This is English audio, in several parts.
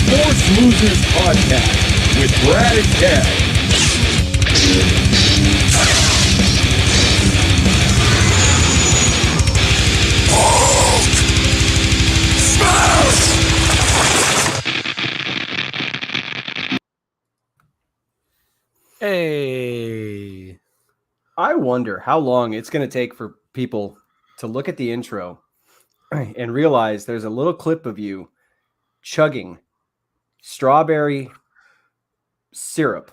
Force Losers Podcast with Brad and Kev. Hey. I wonder how long it's going to take for people to look at the intro and realize there's a little clip of you chugging strawberry syrup.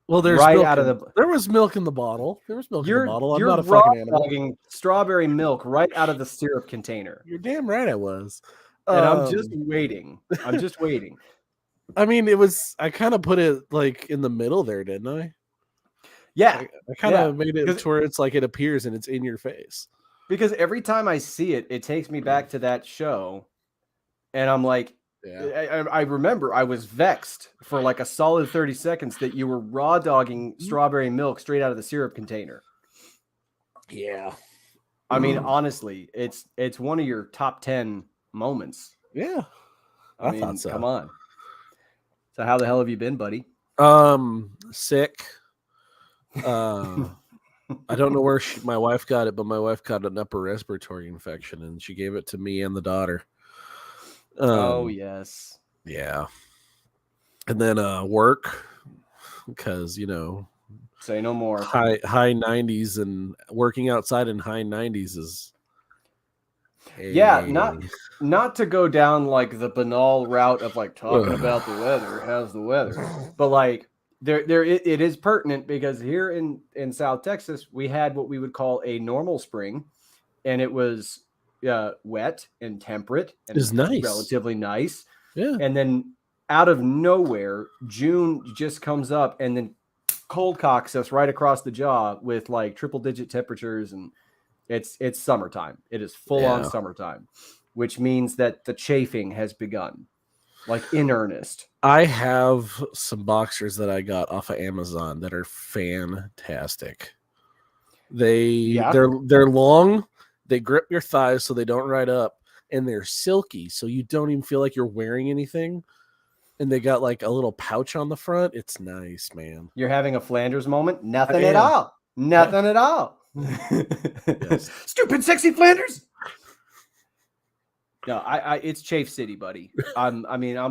Well, there's right milk out of the. There was milk in the bottle. There was milk in the bottle. I'm you're not a fucking animal. chugging strawberry milk right out of the syrup container. You're damn right I was. And I'm just waiting. I'm just waiting. I mean, I kind of put it like in the middle there, didn't I? Yeah. I kind of made it to where it's like it appears and it's in your face. Because every time I see it, it takes me back to that show. And I'm like, I remember I was vexed for like a solid 30 seconds that you were raw dogging strawberry milk straight out of the syrup container. Yeah. I mean, honestly, it's one of your top 10 moments. Yeah. I mean, thought so. Come on. So how the hell have you been, buddy? Sick. I don't know where my wife got it, but my wife got an upper respiratory infection and she gave it to me and the daughter. Oh yes. Yeah. And then work, because say no more. High 90s, and working outside in high 90s is not to go down like the banal route of like talking about the weather. How's the weather? But like it is pertinent because here in South Texas we had what we would call a normal spring, and it was wet and temperate and it's nice, relatively nice. Yeah. And then out of nowhere, June just comes up and then cold cocks us right across the jaw with like triple digit temperatures, and it's summertime. It is full on summertime, which means that the chafing has begun, like in earnest. I have some boxers that I got off of Amazon that are fantastic. They're long. They grip your thighs so they don't ride up, and they're silky, so you don't even feel like you're wearing anything. And they got like a little pouch on the front. It's nice, man. You're having a Flanders moment? Nothing at all. Nothing at all. Yes. Stupid sexy Flanders. No, it's Chafe City, buddy. I'm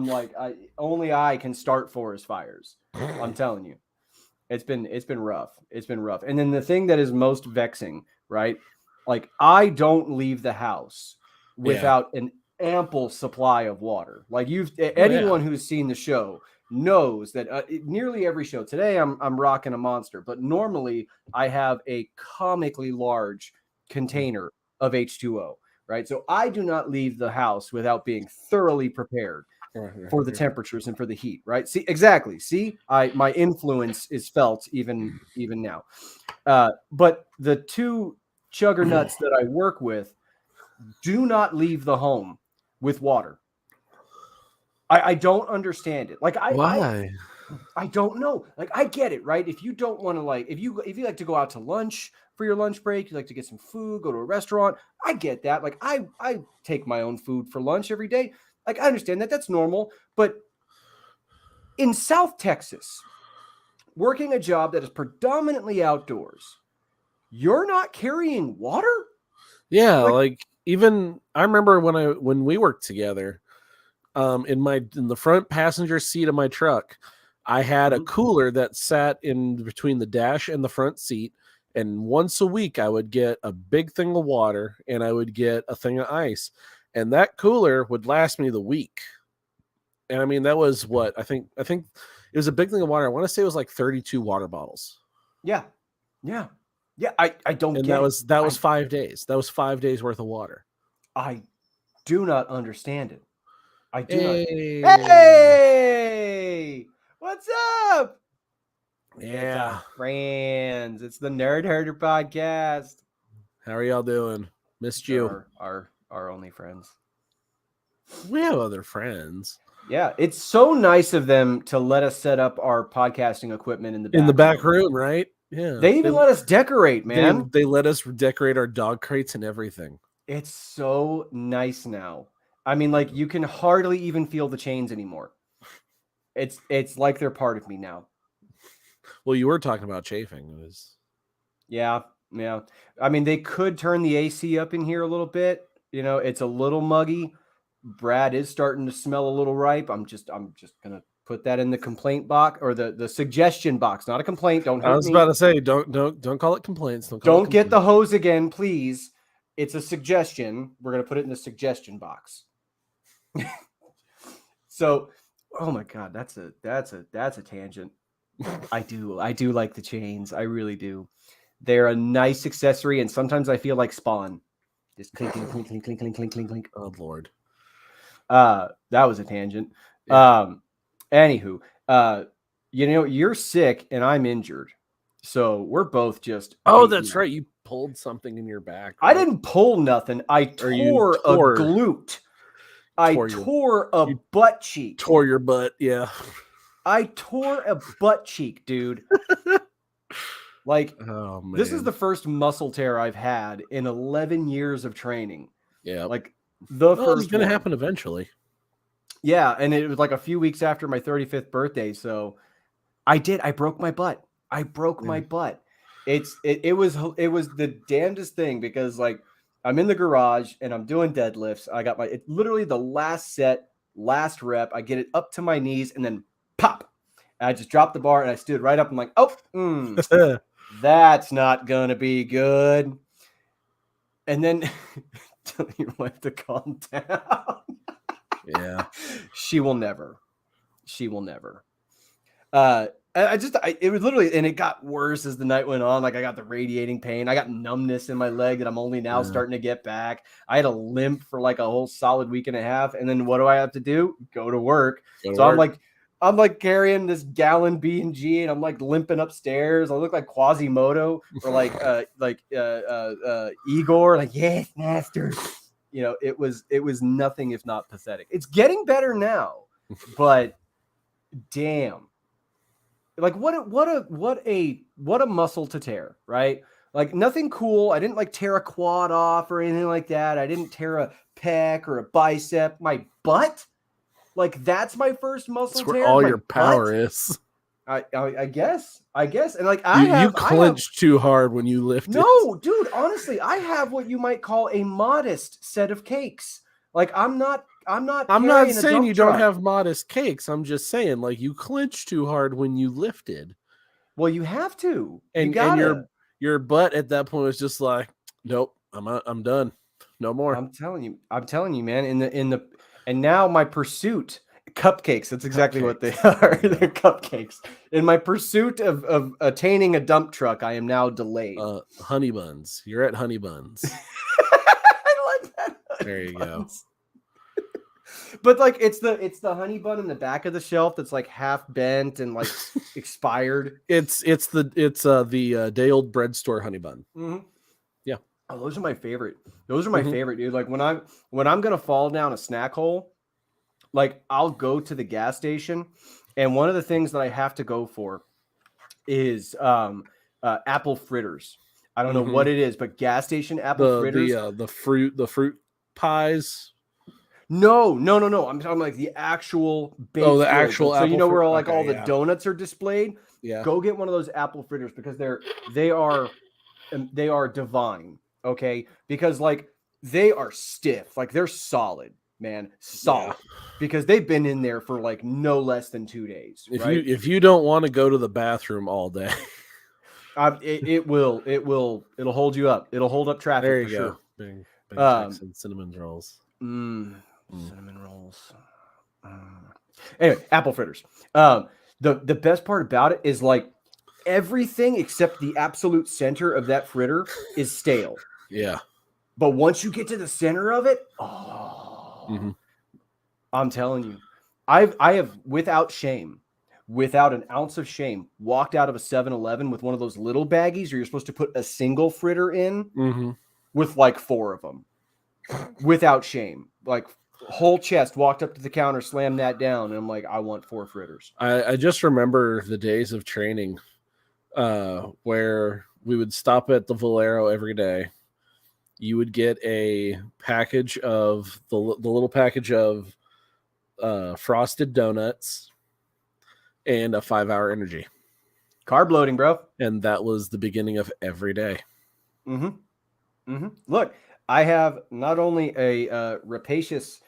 like, only I can start forest fires. I'm telling you, it's been rough. It's been rough. And then the thing that is most vexing, right? Like, I don't leave the house without an ample supply of water. Like anyone who's seen the show knows that nearly every show today I'm rocking a Monster, but normally I have a comically large container of H2O. Right. So I do not leave the house without being thoroughly prepared for the temperatures and for the heat. Right. See, exactly. See, my influence is felt even now. But the two chuggernuts that I work with do not leave the home with water. I don't understand it. Like why? I don't know. Like, I get it, right? If you don't want to, like, if you like to go out to lunch for your lunch break, you like to get some food, go to a restaurant, I get that. Like, I take my own food for lunch every day. Like, I understand that. That's normal. But in South Texas, working a job that is predominantly outdoors, you're not carrying water? Yeah, like even I remember when we worked together, in the front passenger seat of my truck, I had a cooler that sat in between the dash and the front seat, and once a week I would get a big thing of water and I would get a thing of ice, and that cooler would last me the week. And I mean, that was what I think it was a big thing of water. I want to say it was like 32 water bottles. Yeah. I don't and get that was 5 days. That was 5 days worth of water. I do not understand it. I do not. Hey, what's up? Yeah, friends. It's the Nerd Herder podcast. How are y'all doing? Missed you. Our only friends. We have other friends. Yeah, it's so nice of them to let us set up our podcasting equipment in the back room, right? Yeah. They even let us decorate, man. They let us decorate our dog crates and everything. It's so nice now. I mean, like, you can hardly even feel the chains anymore. It's like they're part of me now. Well, you were talking about chafing. It was... Yeah. I mean, they could turn the AC up in here a little bit. You know, it's a little muggy. Brad is starting to smell a little ripe. I'm just gonna put that in the complaint box or the suggestion box, not a complaint. Don't hurt I was me. about to say, don't call it complaints. Don't get the hose again, please. It's a suggestion. We're gonna put it in the suggestion box. So, oh my God, that's a tangent. I do like the chains. I really do. They're a nice accessory, and sometimes I feel like Spawn. Just clink, clink, clink, clink, clink, clink, clink, clink, clink. Oh Lord. That was a tangent. Yeah. Anywho, you know, you're sick and I'm injured. So we're both just. Oh, that's right. You pulled something in your back. Right? I didn't pull nothing. I tore a glute. I tore a butt cheek. Tore your butt, yeah. I tore a butt cheek, dude. Like, oh, man. This is the first muscle tear I've had in 11 years of training. Yeah. Like, first. It's going to happen eventually. Yeah, and it was like a few weeks after my 35th birthday. So I broke my butt. I broke my butt. It was the damnedest thing because like I'm in the garage and I'm doing deadlifts. I got literally the last set, last rep. I get it up to my knees and then pop. And I just dropped the bar and I stood right up. I'm like, that's not gonna be good. And then tell your wife to calm down. Yeah. She will never. It was literally, and it got worse as the night went on. Like I got the radiating pain. I got numbness in my leg that I'm only now starting to get back. I had a limp for like a whole solid week and a half. And then what do I have to do? Go to work. I'm like carrying this gallon B&G and I'm like limping upstairs. I look like Quasimodo or like Igor, like, yes, master. You know, it was nothing if not pathetic. It's getting better now, but damn. Like what a muscle to tear, right? Like nothing cool. I didn't like tear a quad off or anything like that. I didn't tear a pec or a bicep. My butt, like that's my first muscle tear. Where all your power is. I guess, and like you clenched too hard when you lifted. No, dude. Honestly, I have what you might call a modest set of cakes. Like I'm not saying you don't have modest cakes. I'm just saying like you clenched too hard when you lifted. Well, you have to. And your butt at that point was just like, nope, I'm done. No more. I'm telling you, man. And now my pursuit, cupcakes. That's exactly what they are. They're cupcakes. In my pursuit of attaining a dump truck, I am now delayed. Honey buns. You're at honey buns. I like that. There you go. But like it's the honey bun in the back of the shelf that's like half bent and like expired. It's the day old bread store honey bun. Mm-hmm. Yeah. Oh, those are my favorite. Those are my favorite, dude. Like when I'm gonna fall down a snack hole, like I'll go to the gas station, and one of the things that I have to go for is apple fritters. I don't know what it is, but gas station apple fritters. The fruit pies. No. I'm talking like the actual baked goods. Actual. So you know where all the donuts are displayed. Yeah. Go get one of those apple fritters because they are divine. Okay, because like they are stiff, like they're solid, man, solid. Yeah. Because they've been in there for like no less than 2 days. If you don't want to go to the bathroom all day, it'll hold you up. It'll hold up traffic. There you for go. Sure. Big and cinnamon rolls. Cinnamon rolls. Anyway, apple fritters. The best part about it is like everything except the absolute center of that fritter is stale. Yeah. But once you get to the center of it, I'm telling you, I have without an ounce of shame, walked out of a 7-Eleven with one of those little baggies where you're supposed to put a single fritter in with like 4 of them. Without shame, like whole chest, walked up to the counter, slammed that down, and I'm like, I want 4 fritters. I just remember the days of training where we would stop at the Valero every day. You would get a package of the little package of frosted donuts and a 5-hour energy. Carb loading, bro. And that was the beginning of every day. Look, I have not only a rapacious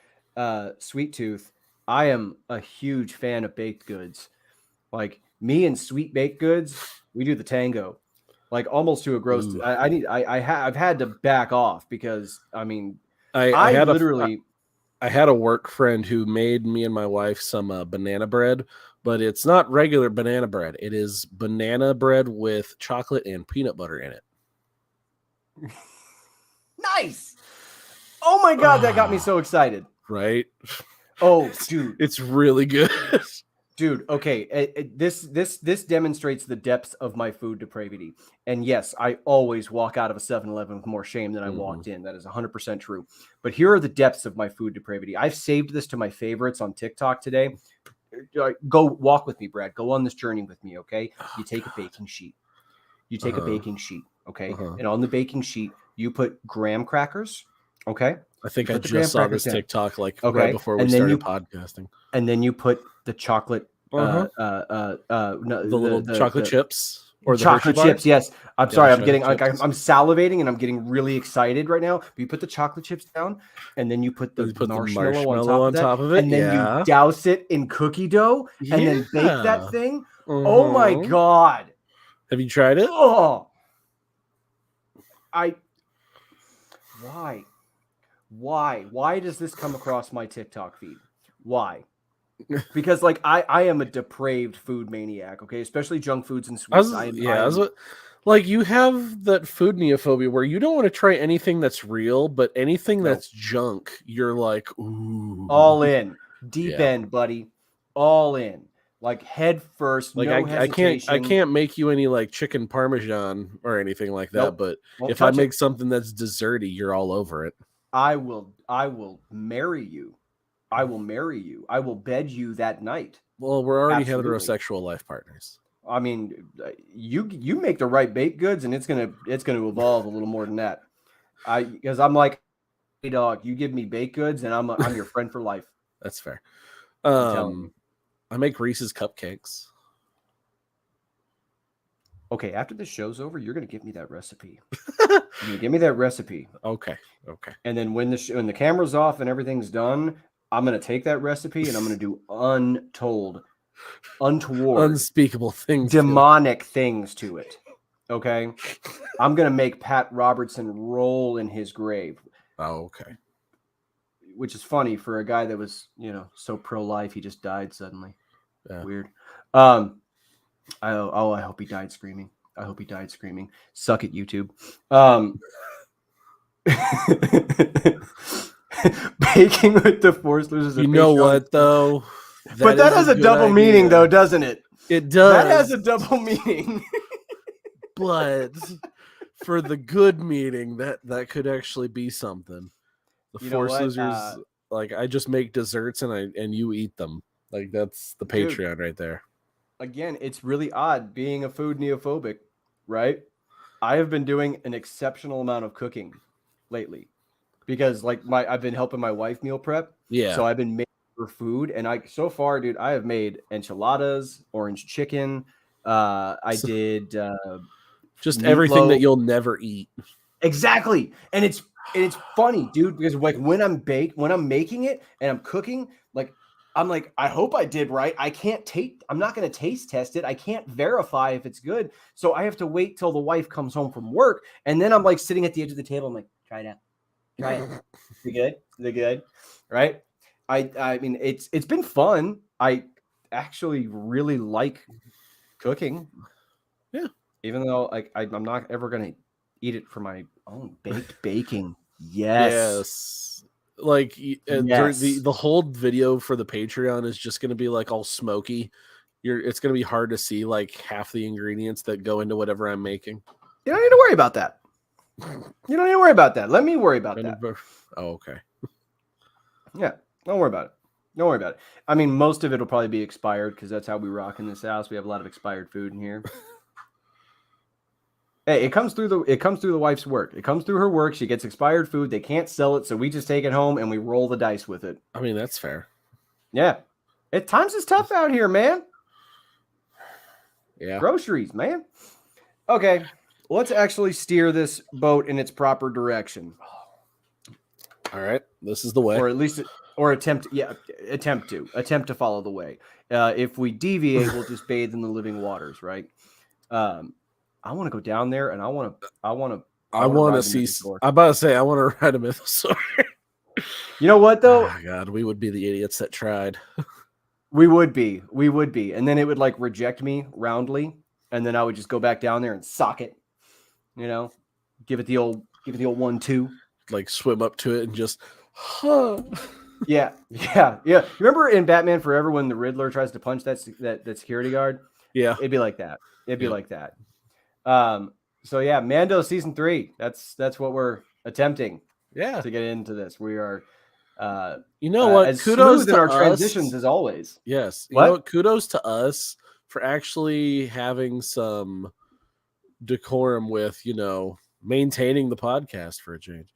sweet tooth, I am a huge fan of baked goods. Like me and sweet baked goods, we do the tango, like almost to a gross. I've had to back off because I mean, I had a work friend who made me and my wife some banana bread, but it's not regular banana bread. It is banana bread with chocolate and peanut butter in it. Nice. Oh my God, that got me so excited. Right? Oh, dude. It's really good. Dude, okay. This demonstrates the depths of my food depravity. And yes, I always walk out of a 7-Eleven with more shame than I walked in. That is 100% true. But here are the depths of my food depravity. I've saved this to my favorites on TikTok today. Go walk with me, Brad. Go on this journey with me, okay? You take a baking sheet. A baking sheet, okay? And on the baking sheet, you put graham crackers, okay? I think I just saw this TikTok right before we started podcasting. And then you put the chocolate, the little chocolate chips. Or the chocolate chips, yes. I'm sorry, I'm salivating and I'm getting really excited right now. But you put the chocolate chips down, and then you put the marshmallow on top of it, and then you douse it in cookie dough, and then bake that thing. Oh my God! Have you tried it? Oh, why does this come across my TikTok feed? Why? Because like I am a depraved food maniac, okay, especially junk foods and sweets. Like you have that food neophobia where you don't want to try anything that's real, but anything that's junk, you're like, ooh, all in, deep end, buddy, all in, like head first. Like no I can't make you any like chicken parmesan or anything like that. But if I make something that's desserty, you're all over it. I will marry you. I will marry you. I will bed you that night. Well, we're already heterosexual life partners. I mean, you make the right baked goods, and it's gonna evolve a little more than that. Because I'm like, hey dog, you give me baked goods, and I'm your friend for life. That's fair. I make Reese's cupcakes. Okay, after the show's over, you're gonna give me that recipe. You're gonna give me that recipe. Okay. And then when the camera's off and everything's done, I'm going to take that recipe and I'm going to do untoward, unspeakable things, demonic things to it. Okay. I'm going to make Pat Robertson roll in his grave. Oh, okay. Which is funny for a guy that was, so pro-life. He just died suddenly. Yeah. Weird. I hope he died screaming. Suck it, YouTube. Baking with the Force loses. You know what though? But that has a double meaning, though, doesn't it? It does. That has a double meaning. But for the good meaning, that could actually be something. The Force losers, like I just make desserts and you eat them. Like that's the Patreon right there. Again, it's really odd being a food neophobic, right? I have been doing an exceptional amount of cooking lately. Because I've been helping my wife meal prep. Yeah. So I've been making her food. And so far, dude, I have made enchiladas, orange chicken. I did just meatloaf. Everything that you'll never eat. Exactly. And it's funny, dude, because like when I'm making it and I'm cooking, I'm like, I hope I did right. I'm not going to taste test it. I can't verify if it's good. So I have to wait till the wife comes home from work. And then I'm like sitting at the edge of the table. I'm like, try it out. Right. Is it good? Right. I mean, it's been fun. I actually really like cooking. Yeah. Even though I'm not ever going to eat it for my own baking. Yes. Like the whole video for the Patreon is just going to be like all smoky. It's going to be hard to see like half the ingredients that go into whatever I'm making. You don't need to worry about that. Let me worry about that. Oh, okay. Yeah, don't worry about it. I mean, most of it will probably be expired because that's how we rock in this house. We have a lot of expired food in here. Hey, it comes through the wife's work. It comes through her work. She gets expired food. They can't sell it, so we just take it home and we roll the dice with it. I mean, that's fair. Yeah. Times is tough out here, man. Yeah. Groceries, man. Okay, let's actually steer this boat in its proper direction. All right. This is the way. Or at least, or attempt to follow the way. If we deviate, we'll just bathe in the living waters, right? I want to go down there, and I want to want to see. I'm about to say I want to ride a mythosaur. You know what though? Oh, God, we would be the idiots that tried. We would be, and then it would like reject me roundly, and then I would just go back down there and sock it. You know, give it the old 1-2. Like swim up to it and just. Yeah. You remember in Batman Forever when the Riddler tries to punch that security guard? Yeah, it'd be like that. So yeah, Mando season 3. That's what we're attempting. Yeah, to get into this, we are. You know what? As Kudos smooth to in our us. transitions as always. Yes. You What? know what? Kudos to us for actually having some decorum with, maintaining the podcast for a change.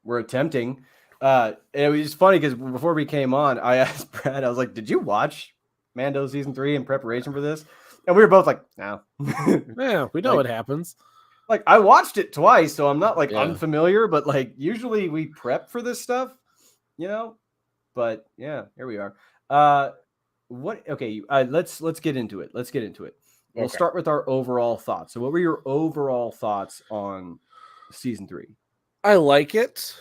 We're attempting. It was funny because before we came on, I asked Brad, I was like, did you watch Mando season 3 in preparation for this? And we were both like, no. Yeah, we know what happens. Like, I watched it twice, so I'm not like Yeah. unfamiliar, but like usually we prep for this stuff, but yeah, here we are. Let's get into it. We'll start with our overall thoughts. So what were your overall thoughts on season 3? I like it,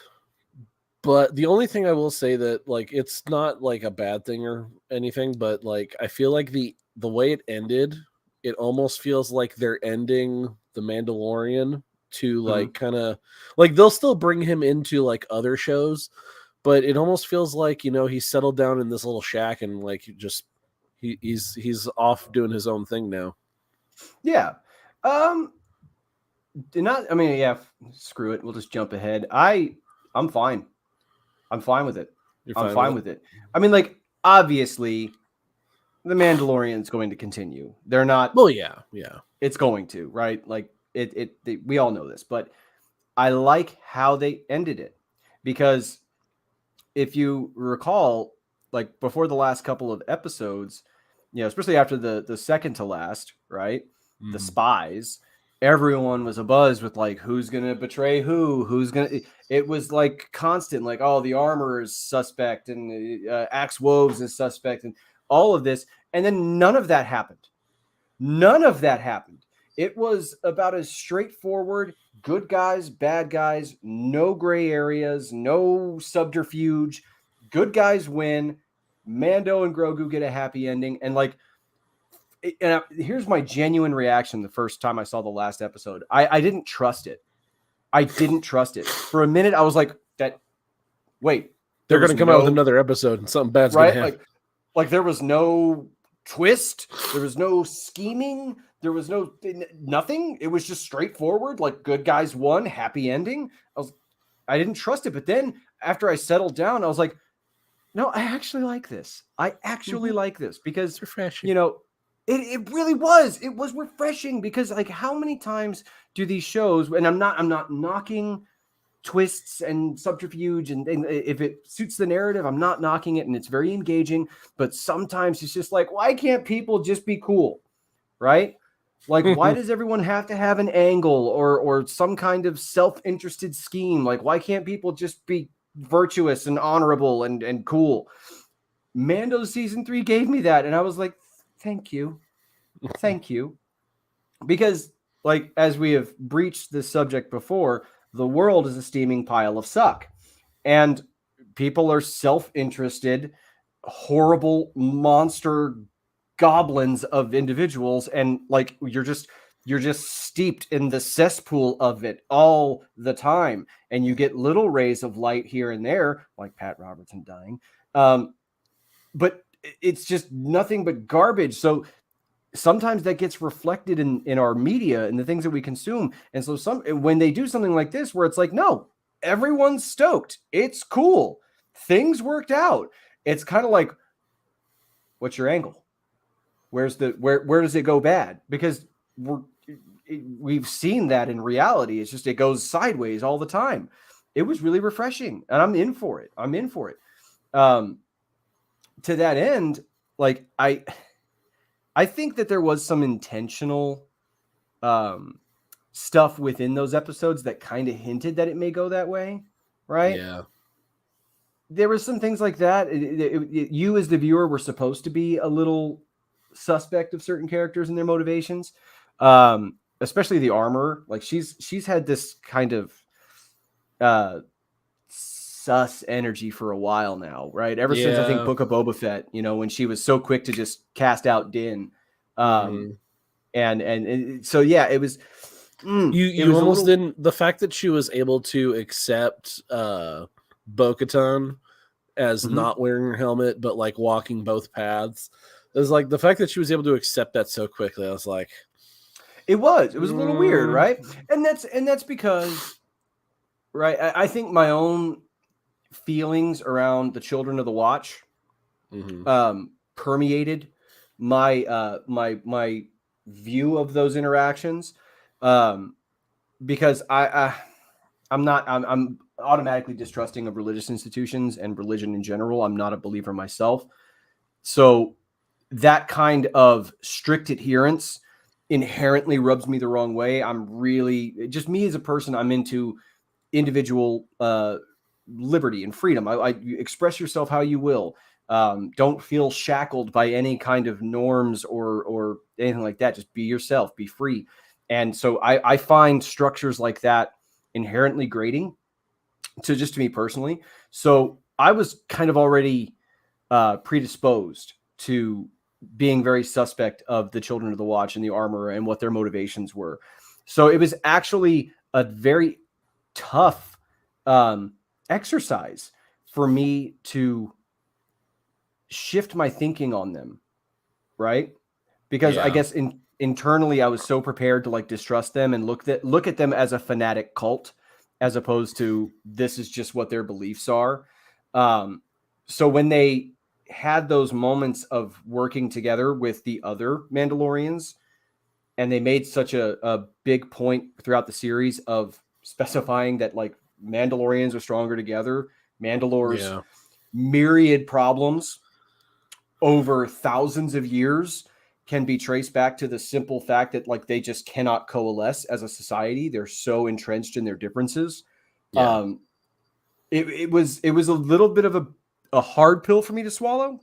but the only thing I will say that like it's not like a bad thing or anything, but like I feel like the way it ended, it almost feels like they're ending the Mandalorian to like kind of like they'll still bring him into like other shows, but it almost feels like he's settled down in this little shack and like he's off doing his own thing now. Yeah. Screw it. We'll just jump ahead. I'm fine. I'm fine with it. I'm fine with it. I mean, like, obviously, the Mandalorian's going to continue. They're not. Well, yeah. It's going to, right? Like, we all know this, but I like how they ended it because if you recall, like before the last couple of episodes, especially after the second to last, right? Mm-hmm. The spies. Everyone was abuzz with like who's gonna betray who's gonna. It was like constant, like the armor is suspect and Axe Woves is suspect and all of this, and then none of that happened. It was about as straightforward: good guys, bad guys, no gray areas, no subterfuge. Good guys win. Mando and Grogu get a happy ending, and like. And here's my genuine reaction the first time I saw the last episode. I didn't trust it. For a minute, I was like, wait. They're going to come out with another episode and something bad's going to happen. Like there was no twist. There was no scheming. There was nothing. It was just straightforward. Like good guys won, happy ending. I didn't trust it. But then after I settled down, I was like, no, I actually like this. Like this because it's refreshing. It really was. It was refreshing because like how many times do these shows, and I'm not knocking twists and subterfuge and if it suits the narrative, I'm not knocking it and it's very engaging, but sometimes it's just like, why can't people just be cool? Right? Like, why does everyone have to have an angle or some kind of self-interested scheme? Like, why can't people just be virtuous and honorable and cool? Mando season 3 gave me that, and I was like, thank you. Because, like, as we have breached this subject before, the world is a steaming pile of suck. And people are self-interested, horrible monster goblins of individuals. And, like, you're just steeped in the cesspool of it all the time. And you get little rays of light here and there, like Pat Robertson dying. But it's just nothing but garbage. So sometimes that gets reflected in our media and the things that we consume. And so when they do something like this, where it's like, no, everyone's stoked. It's cool. Things worked out. It's kind of like, what's your angle? Where does it go bad? Because we've seen that in reality. It's just, it goes sideways all the time. It was really refreshing and I'm in for it. To that end, like I think that there was some intentional stuff within those episodes that kind of hinted that it may go that way, right? Yeah. There were some things like that. You as the viewer were supposed to be a little suspect of certain characters and their motivations, especially the armor. Like she's had this kind of sus energy for a while now, right? Ever since I think Book of Boba Fett, when she was so quick to just cast out Din. And so yeah, it was you was almost didn't, the fact that she was able to accept Bo-Katan as not wearing her helmet but like walking both paths. It was like the fact that she was able to accept that so quickly. I was like, it was a little weird, right? And that's because, right, I think my own feelings around the Children of the Watch permeated my my view of those interactions, because I'm automatically distrusting of religious institutions and religion in general. I'm not a believer myself, so that kind of strict adherence inherently rubs me the wrong way. I'm really, just me as a person, I'm into individual liberty and freedom. You express yourself how you will. Don't feel shackled by any kind of norms or anything like that. Just be yourself, be free. And so I find structures like that inherently grating to me personally. So I was kind of already predisposed to being very suspect of the Children of the Watch and the armor and what their motivations were. So it was actually a very tough exercise for me to shift my thinking on them, right? Because I guess internally I was so prepared to like distrust them and look at them as a fanatic cult, as opposed to this is just what their beliefs are. So when they had those moments of working together with the other Mandalorians, and they made such a big point throughout the series of specifying that like Mandalorians are stronger together, Mandalore's myriad problems over thousands of years can be traced back to the simple fact that like they just cannot coalesce as a society. They're so entrenched in their differences. It was a little bit of a hard pill for me to swallow.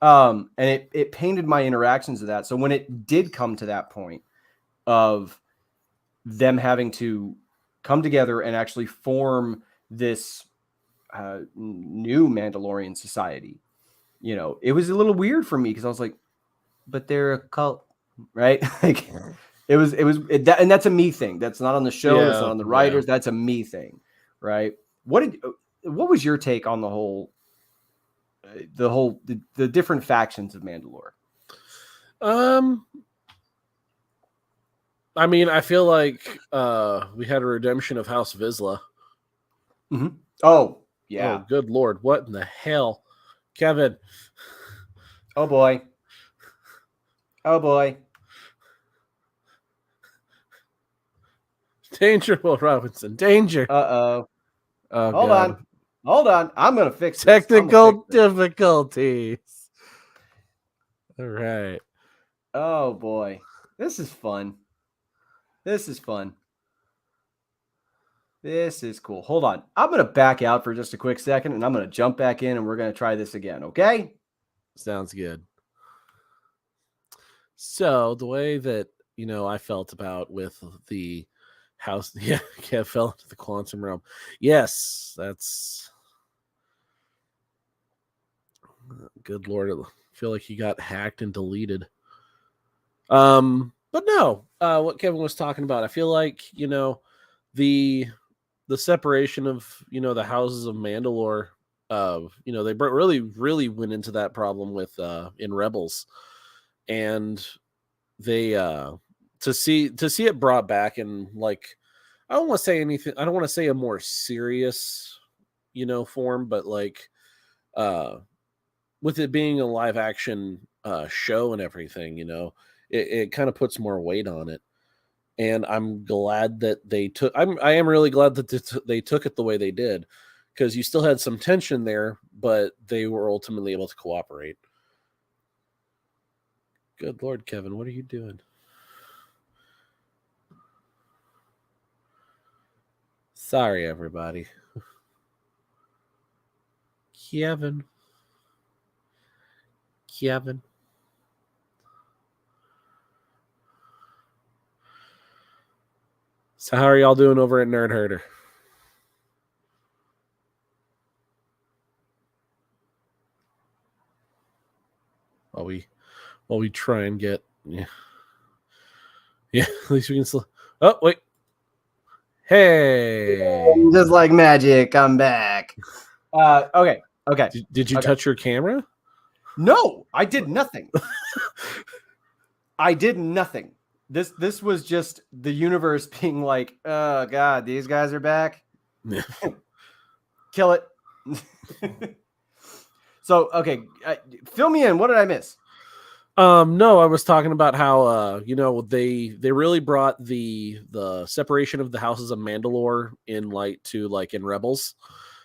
And it painted my interactions of that. So when it did come to that point of them having to come together and actually form this new Mandalorian society, it was a little weird for me because I was like, but they're a cult, right? Like and that's a me thing. That's not on the show. That's not on the writers. That's a me thing, right? What was your take on the different factions of Mandalore? I mean, I feel like we had a redemption of House Vizsla. Oh, yeah. Oh, good Lord. What in the hell? Kevin. Oh, boy. Oh, boy. Danger, Will Robinson. Danger. Uh-oh. Oh, Hold God. on. Hold on. I'm going to fix this. Technical difficulties. All right. Oh, boy. This is fun. This is fun. This is cool. Hold on. I'm going to back out for just a quick second, and I'm going to jump back in, and we're going to try this again, okay? Sounds good. So the way that, I felt about with the house, Kev fell into the quantum realm. Yes, that's... Good Lord, I feel like he got hacked and deleted. But no, what Kevin was talking about, I feel like, the separation of, the houses of Mandalore, they really went into that problem with in Rebels, and they to see it brought back in, like, I don't want to say anything, I don't want to say a more serious, form, but like with it being a live action show and everything, it kind of puts more weight on it. And I'm glad that they took. I am really glad that they took it the way they did, because you still had some tension there, but they were ultimately able to cooperate. Good Lord, Kevin, what are you doing? Sorry, everybody. Kevin. So how are y'all doing over at Nerd Herder? While we try and get yeah, at least we can still. Oh wait, hey, Just like magic, I'm back. Okay. Did you touch your camera? No, I did nothing. I did nothing. This was just the universe being like, oh God, these guys are back. Yeah. Kill it. So, okay, fill me in. What did I miss? No, I was talking about how they really brought the separation of the houses of Mandalore in light to like in Rebels.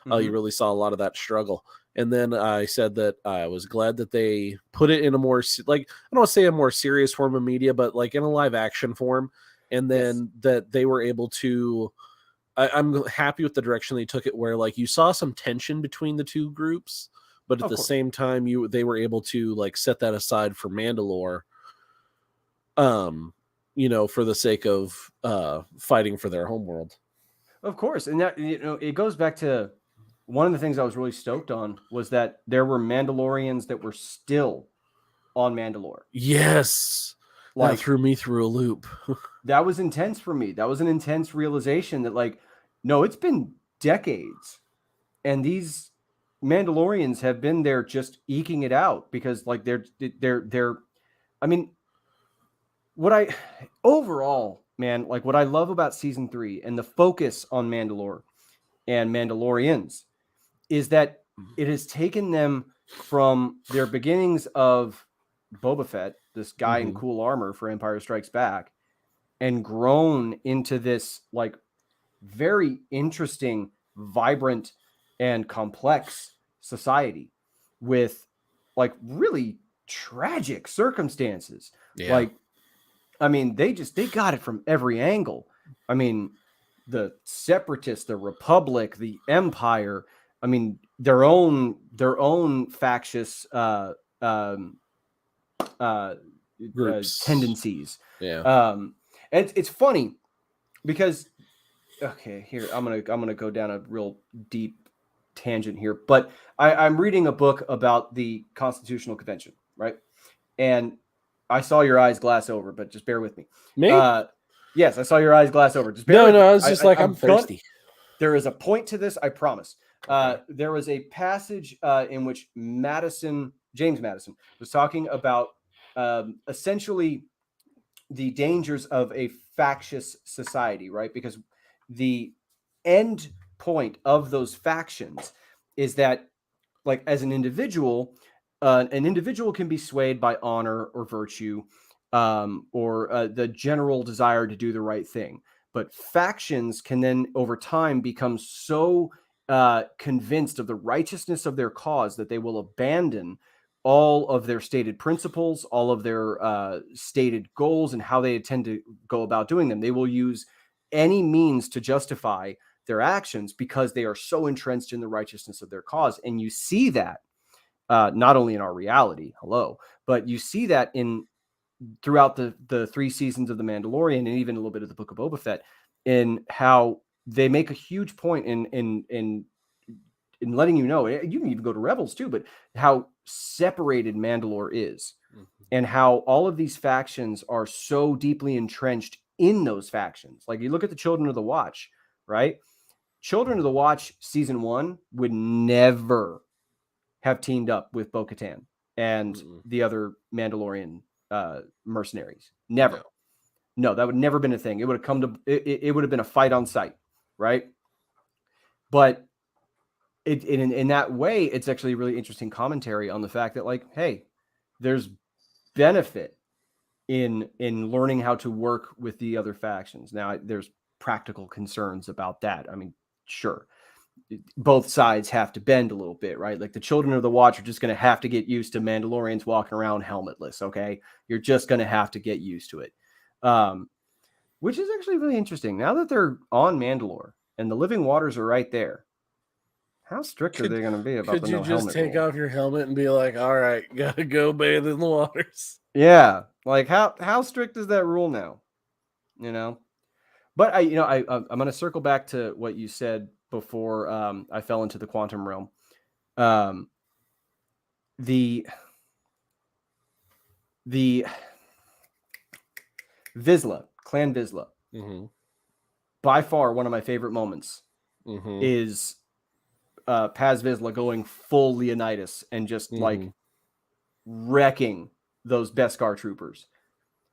You really saw a lot of that struggle. And then I said that I was glad that they put it in a more like I don't want to say a more serious form of media, but like in a live action form. And then that they were able to. I'm happy with the direction they took it, where like you saw some tension between the two groups, but at the same time they were able to like set that aside for Mandalore. For the sake of fighting for their homeworld. Of course, and that it goes back to one of the things I was really stoked on was that there were Mandalorians that were still on Mandalore. Yes. Like, that threw me through a loop. That was intense for me. That was an intense realization that like, no, it's been decades. And these Mandalorians have been there just eking it out because like they're I mean, overall, man, like what I love about season 3 and the focus on Mandalore and Mandalorians is that it has taken them from their beginnings of Boba Fett, this guy in cool armor for Empire Strikes Back, and grown into this like very interesting, vibrant, and complex society with like really tragic circumstances. Yeah. Like, I mean, they got it from every angle. I mean, the Separatists, the Republic, the Empire. I mean, their own factious tendencies. Yeah. It's funny because here I'm gonna go down a real deep tangent here, but I'm reading a book about the Constitutional Convention, right? And I saw your eyes glass over, but just bear with me. Me? Yes, I saw your eyes glass over. Just bear with me. I was just I'm thirsty. There is a point to this, I promise. There was a passage in which James Madison, was talking about essentially the dangers of a factious society, right? Because the end point of those factions is that, like, as an individual can be swayed by honor or virtue, or the general desire to do the right thing. But factions can then, over time, become so convinced of the righteousness of their cause that they will abandon all of their stated principles, all of their stated goals, and how they intend to go about doing them. They will use any means to justify their actions because they are so entrenched in the righteousness of their cause. And you see that not only in our reality, but you see that throughout the 3 seasons of The Mandalorian and even a little bit of the Book of Boba Fett, in how they make a huge point in letting you know. You can even go to Rebels too, but how separated Mandalore is, and how all of these factions are so deeply entrenched in those factions. Like, you look at the Children of the Watch, right? Children of the Watch season 1 would never have teamed up with Bo-Katan and the other Mandalorian mercenaries. Never. No, that would never been a thing. It would have come to it would have been a fight on sight, right? But in that way, it's actually a really interesting commentary on the fact that, like, hey, there's benefit in learning how to work with the other factions. Now, there's practical concerns about that. I mean, sure. both sides have to bend a little bit, right? Like the Children of the Watch are just going to have to get used to Mandalorians walking around helmetless. Okay. You're just going to have to get used to it. Which is actually really interesting. Now that they're on Mandalore and the living waters are right there, how strict are they going to be about the no helmet? Could you just take off your helmet and be like, all right, gotta go bathe in the waters? Yeah. Like how strict is that rule now? You know? But I'm going to circle back to what you said before I fell into the quantum realm. The Vizsla, Clan Vizsla, by far one of my favorite moments is Paz Vizsla going full Leonidas and just like wrecking those Beskar troopers.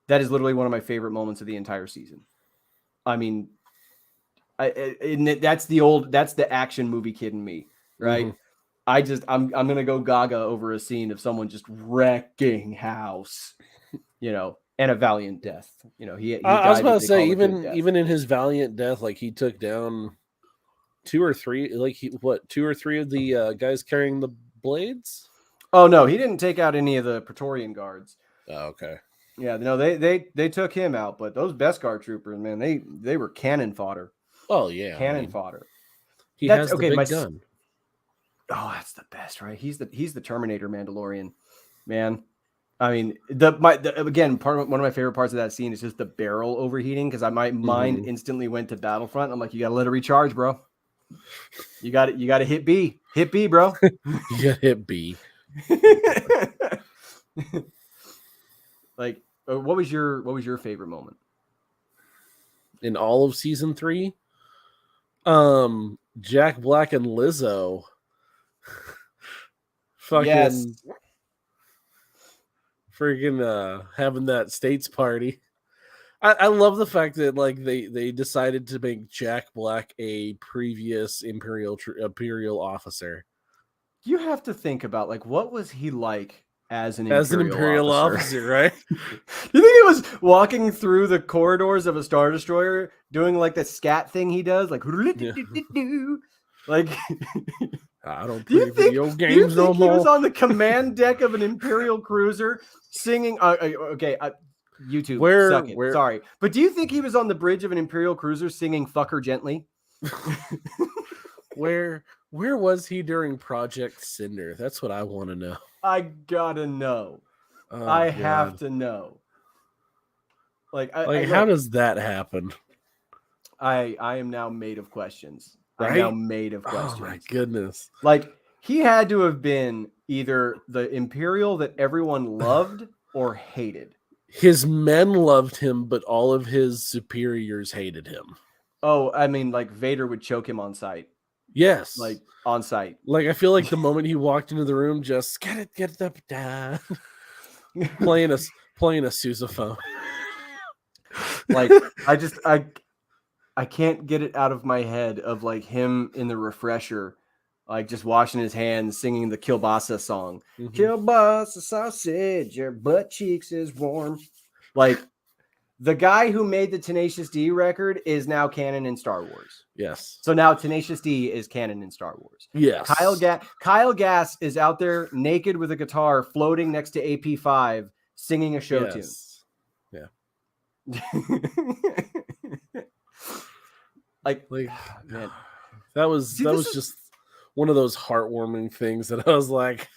That is literally one of my favorite moments of the entire season. I mean, that's the action movie kid in me, right? I'm gonna go gaga over a scene of someone just wrecking house, and a valiant death. I was about to say, even in his valiant death, like he took down two or three of the guys carrying the blades. Oh no, he didn't take out any of the Praetorian guards. Oh, okay. Yeah, no, they took him out, but those Beskar troopers, man, they were cannon fodder. Oh yeah, cannon fodder. He has the big gun. Oh, that's the best, right? He's the Terminator Mandalorian, man. I mean, again, one of my favorite parts of that scene is just the barrel overheating because my mind instantly went to Battlefront. I'm like, you gotta let it recharge, bro. You got to hit B, bro. You gotta hit B. Like, what was your favorite moment in all of season 3? Jack Black and Lizzo. Fucking freaking having that States party. I love the fact that like they decided to make Jack Black a previous Imperial officer. You have to think about like what was he like as an Imperial officer, right? You think he was walking through the corridors of a Star Destroyer doing like the scat thing he does, like like I don't play video games no more. He was on the command deck of an Imperial cruiser singing. YouTube, sorry, but do you think he was on the bridge of an Imperial cruiser singing "Fuck Her Gently"? Where was he during Project Cinder? That's what I want to know. I gotta know. I have to know. How does that happen? I am now made of questions. Right? I'm now made of questions. Oh my goodness! Like he had to have been either the Imperial that everyone loved or hated. His men loved him, but all of his superiors hated him. Oh, I mean, like Vader would choke him on sight. Yes, like on sight. Like I feel like the moment he walked into the room, just get up, dad, playing a sousaphone. Like I can't get it out of my head of like him in the refresher, like just washing his hands, singing the Kielbasa song. Kielbasa sausage, your butt cheeks is warm. Like the guy who made the Tenacious D record is now canon in Star Wars. Yes. So now Tenacious D is canon in Star Wars. Yes. Kyle Gass is out there naked with a guitar floating next to AP5 singing a show tune. Yeah. like man, that was just one of those heartwarming things that I was like,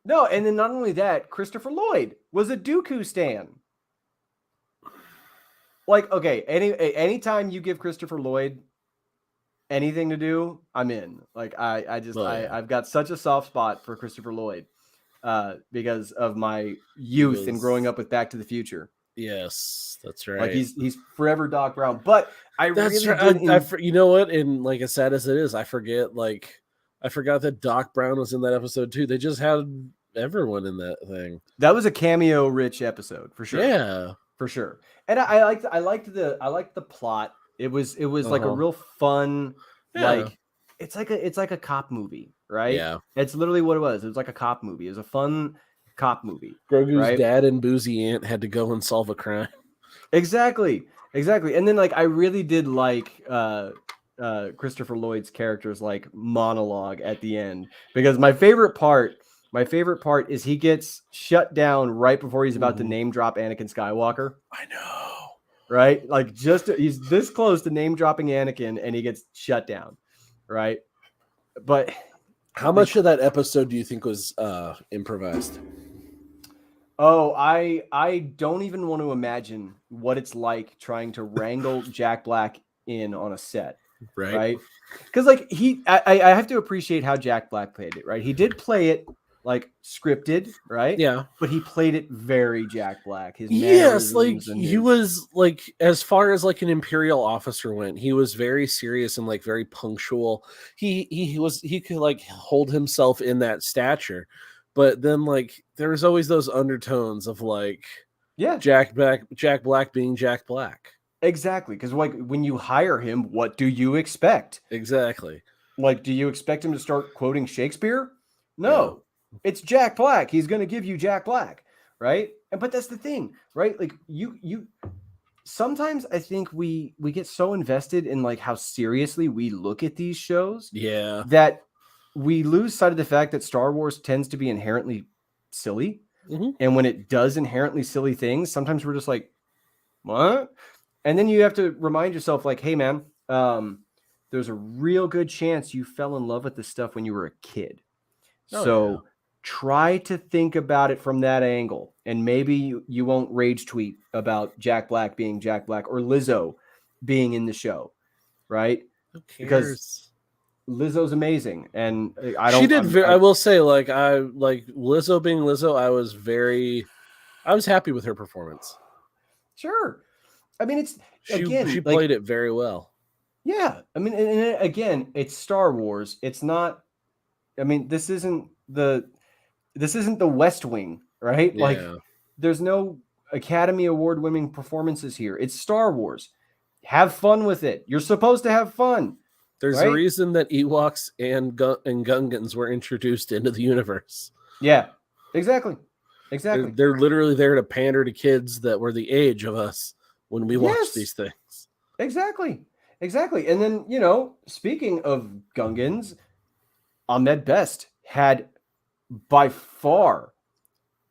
No, and then not only that, Christopher Lloyd was a Dooku stan. Like, okay, anytime you give Christopher Lloyd anything to do, I'm in. Like, I've got such a soft spot for Christopher Lloyd because of my youth and growing up with Back to the Future. Yes, that's right. Like he's forever Doc Brown. But you know what? And like as sad as it is, I forgot that Doc Brown was in that episode too. They just had everyone in that thing. That was a cameo rich episode for sure. Yeah, for sure. And I liked the plot. It was like a real fun, like it's like a cop movie, right? Yeah. It's literally what it was. It was like a cop movie. It was a fun cop movie. Grogu's dad and Boozy Aunt had to go and solve a crime. Exactly. And then like I really did like Christopher Lloyd's character's like monologue at the end, because my favorite part is he gets shut down right before he's about to name drop Anakin Skywalker. I know, right? Like he's this close to name dropping Anakin and he gets shut down, right? But how much of that episode do you think was improvised? Oh, I don't even want to imagine what it's like trying to wrangle Jack Black in on a set, right? Because like I have to appreciate how Jack Black played it, right? He did play it like scripted, right? Yeah, but he played it very Jack Black. Yes, like he was like, as far as like an Imperial officer went, he was very serious and like very punctual. He could like hold himself in that stature. But then, like, there was always those undertones of like, Jack Black being Jack Black. Exactly, because like when you hire him, what do you expect? Exactly. Like, do you expect him to start quoting Shakespeare? No. It's Jack Black. He's going to give you Jack Black, right? But that's the thing, right? Like you. Sometimes I think we get so invested in like how seriously we look at these shows, that we lose sight of the fact that Star Wars tends to be inherently silly. And when it does inherently silly things, sometimes we're just like, what? And then you have to remind yourself like, hey, man, there's a real good chance you fell in love with this stuff when you were a kid. Try to think about it from that angle. And maybe you won't rage tweet about Jack Black being Jack Black or Lizzo being in the show, right? Who cares? Because Lizzo's amazing, and I will say, like Lizzo being Lizzo, I was happy with her performance. Sure, I mean she played it very well. Yeah, I mean, and again, it's Star Wars. It's not. I mean, this isn't the West Wing, right? Yeah. Like, there's no Academy Award winning performances here. It's Star Wars. Have fun with it. You're supposed to have fun. There's a reason that Ewoks and Gungans were introduced into the universe. Yeah, exactly. They're literally there to pander to kids that were the age of us when we watched these things. Exactly. And then, speaking of Gungans, Ahmed Best had by far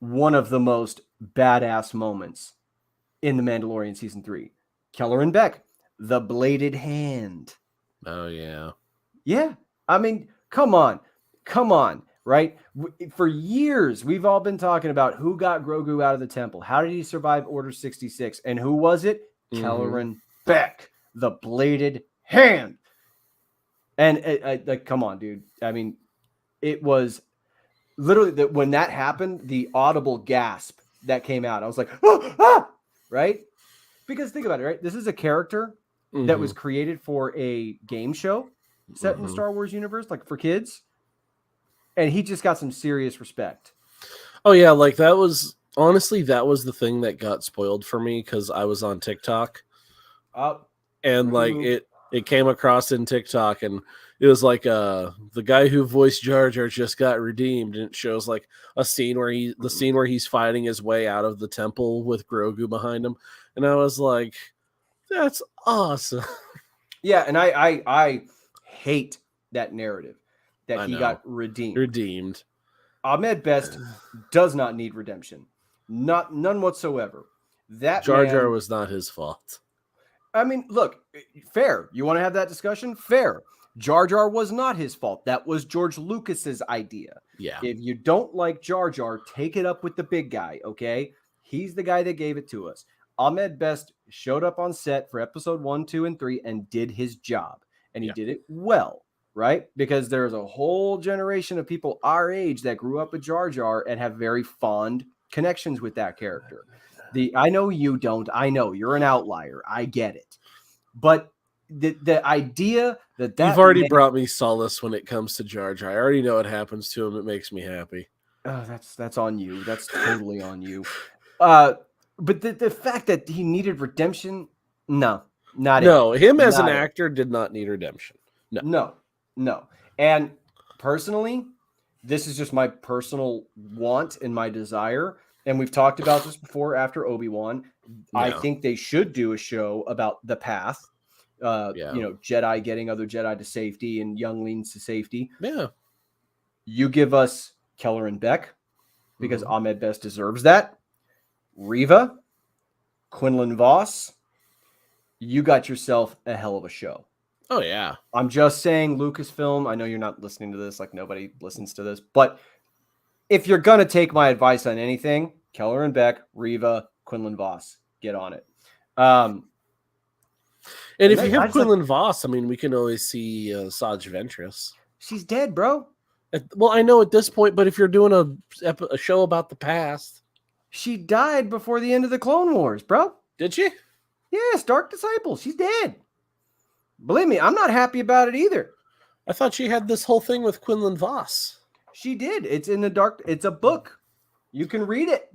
one of the most badass moments in The Mandalorian Season 3. Keller and Beck, the bladed hand. Oh, yeah. Yeah. I mean, come on, right? For years, we've all been talking about who got Grogu out of the temple. How did he survive Order 66? And who was it? Keller and Beck, the bladed hand. And come on, dude. I mean, it was literally that when that happened, the audible gasp that came out, I was like, right? Because think about it, right? This is a character that was created for a game show set in the Star Wars universe, like for kids. And he just got some serious respect. Oh, yeah. Like that was the thing that got spoiled for me because I was on TikTok. And like it came across in TikTok and it was like the guy who voiced Jar Jar just got redeemed, and it shows like a scene where he's fighting his way out of the temple with Grogu behind him. And I was like, that's awesome. Yeah, and I hate that narrative that he got redeemed. Ahmed Best does not need redemption. None whatsoever. That Jar Jar was not his fault. I mean, look, fair. You want to have that discussion? Fair. Jar Jar was not his fault. That was George Lucas's idea. Yeah. If you don't like Jar Jar, take it up with the big guy, okay? He's the guy that gave it to us. Ahmed Best showed up on set for episode 1, 2, and 3 and did his job. And he did it well, right? Because there's a whole generation of people our age that grew up with Jar Jar and have very fond connections with that character. I know you don't. I know you're an outlier. I get it. But the idea that you've already brought me solace when it comes to Jar Jar. I already know what happens to him. It makes me happy. Oh, that's on you. That's totally on you. But the fact that he needed redemption, no, not no. it. Him as an actor did not need redemption. No. And personally, this is just my personal want and my desire. And we've talked about this before after Obi-Wan. I think they should do a show about the path Jedi getting other Jedi to safety and younglings to safety. Yeah. You give us Keller and Beck because Ahmed Best deserves that. Reva, Quinlan Voss, you got yourself a hell of a show. Oh, yeah. I'm just saying, Lucasfilm, I know you're not listening to this, like nobody listens to this, but if you're going to take my advice on anything, Keller and Beck, Reva, Quinlan Voss, get on it. And if you have Quinlan Voss, I mean, we can always see Saj Ventress. She's dead, bro. Well, I know at this point, but if you're doing a show about the past. She died before the end of the Clone Wars, bro. Did she? Yes, Dark Disciple. She's dead. Believe me, I'm not happy about it either. I thought she had this whole thing with Quinlan Voss. She did. It's in the dark. It's a book. You can read it.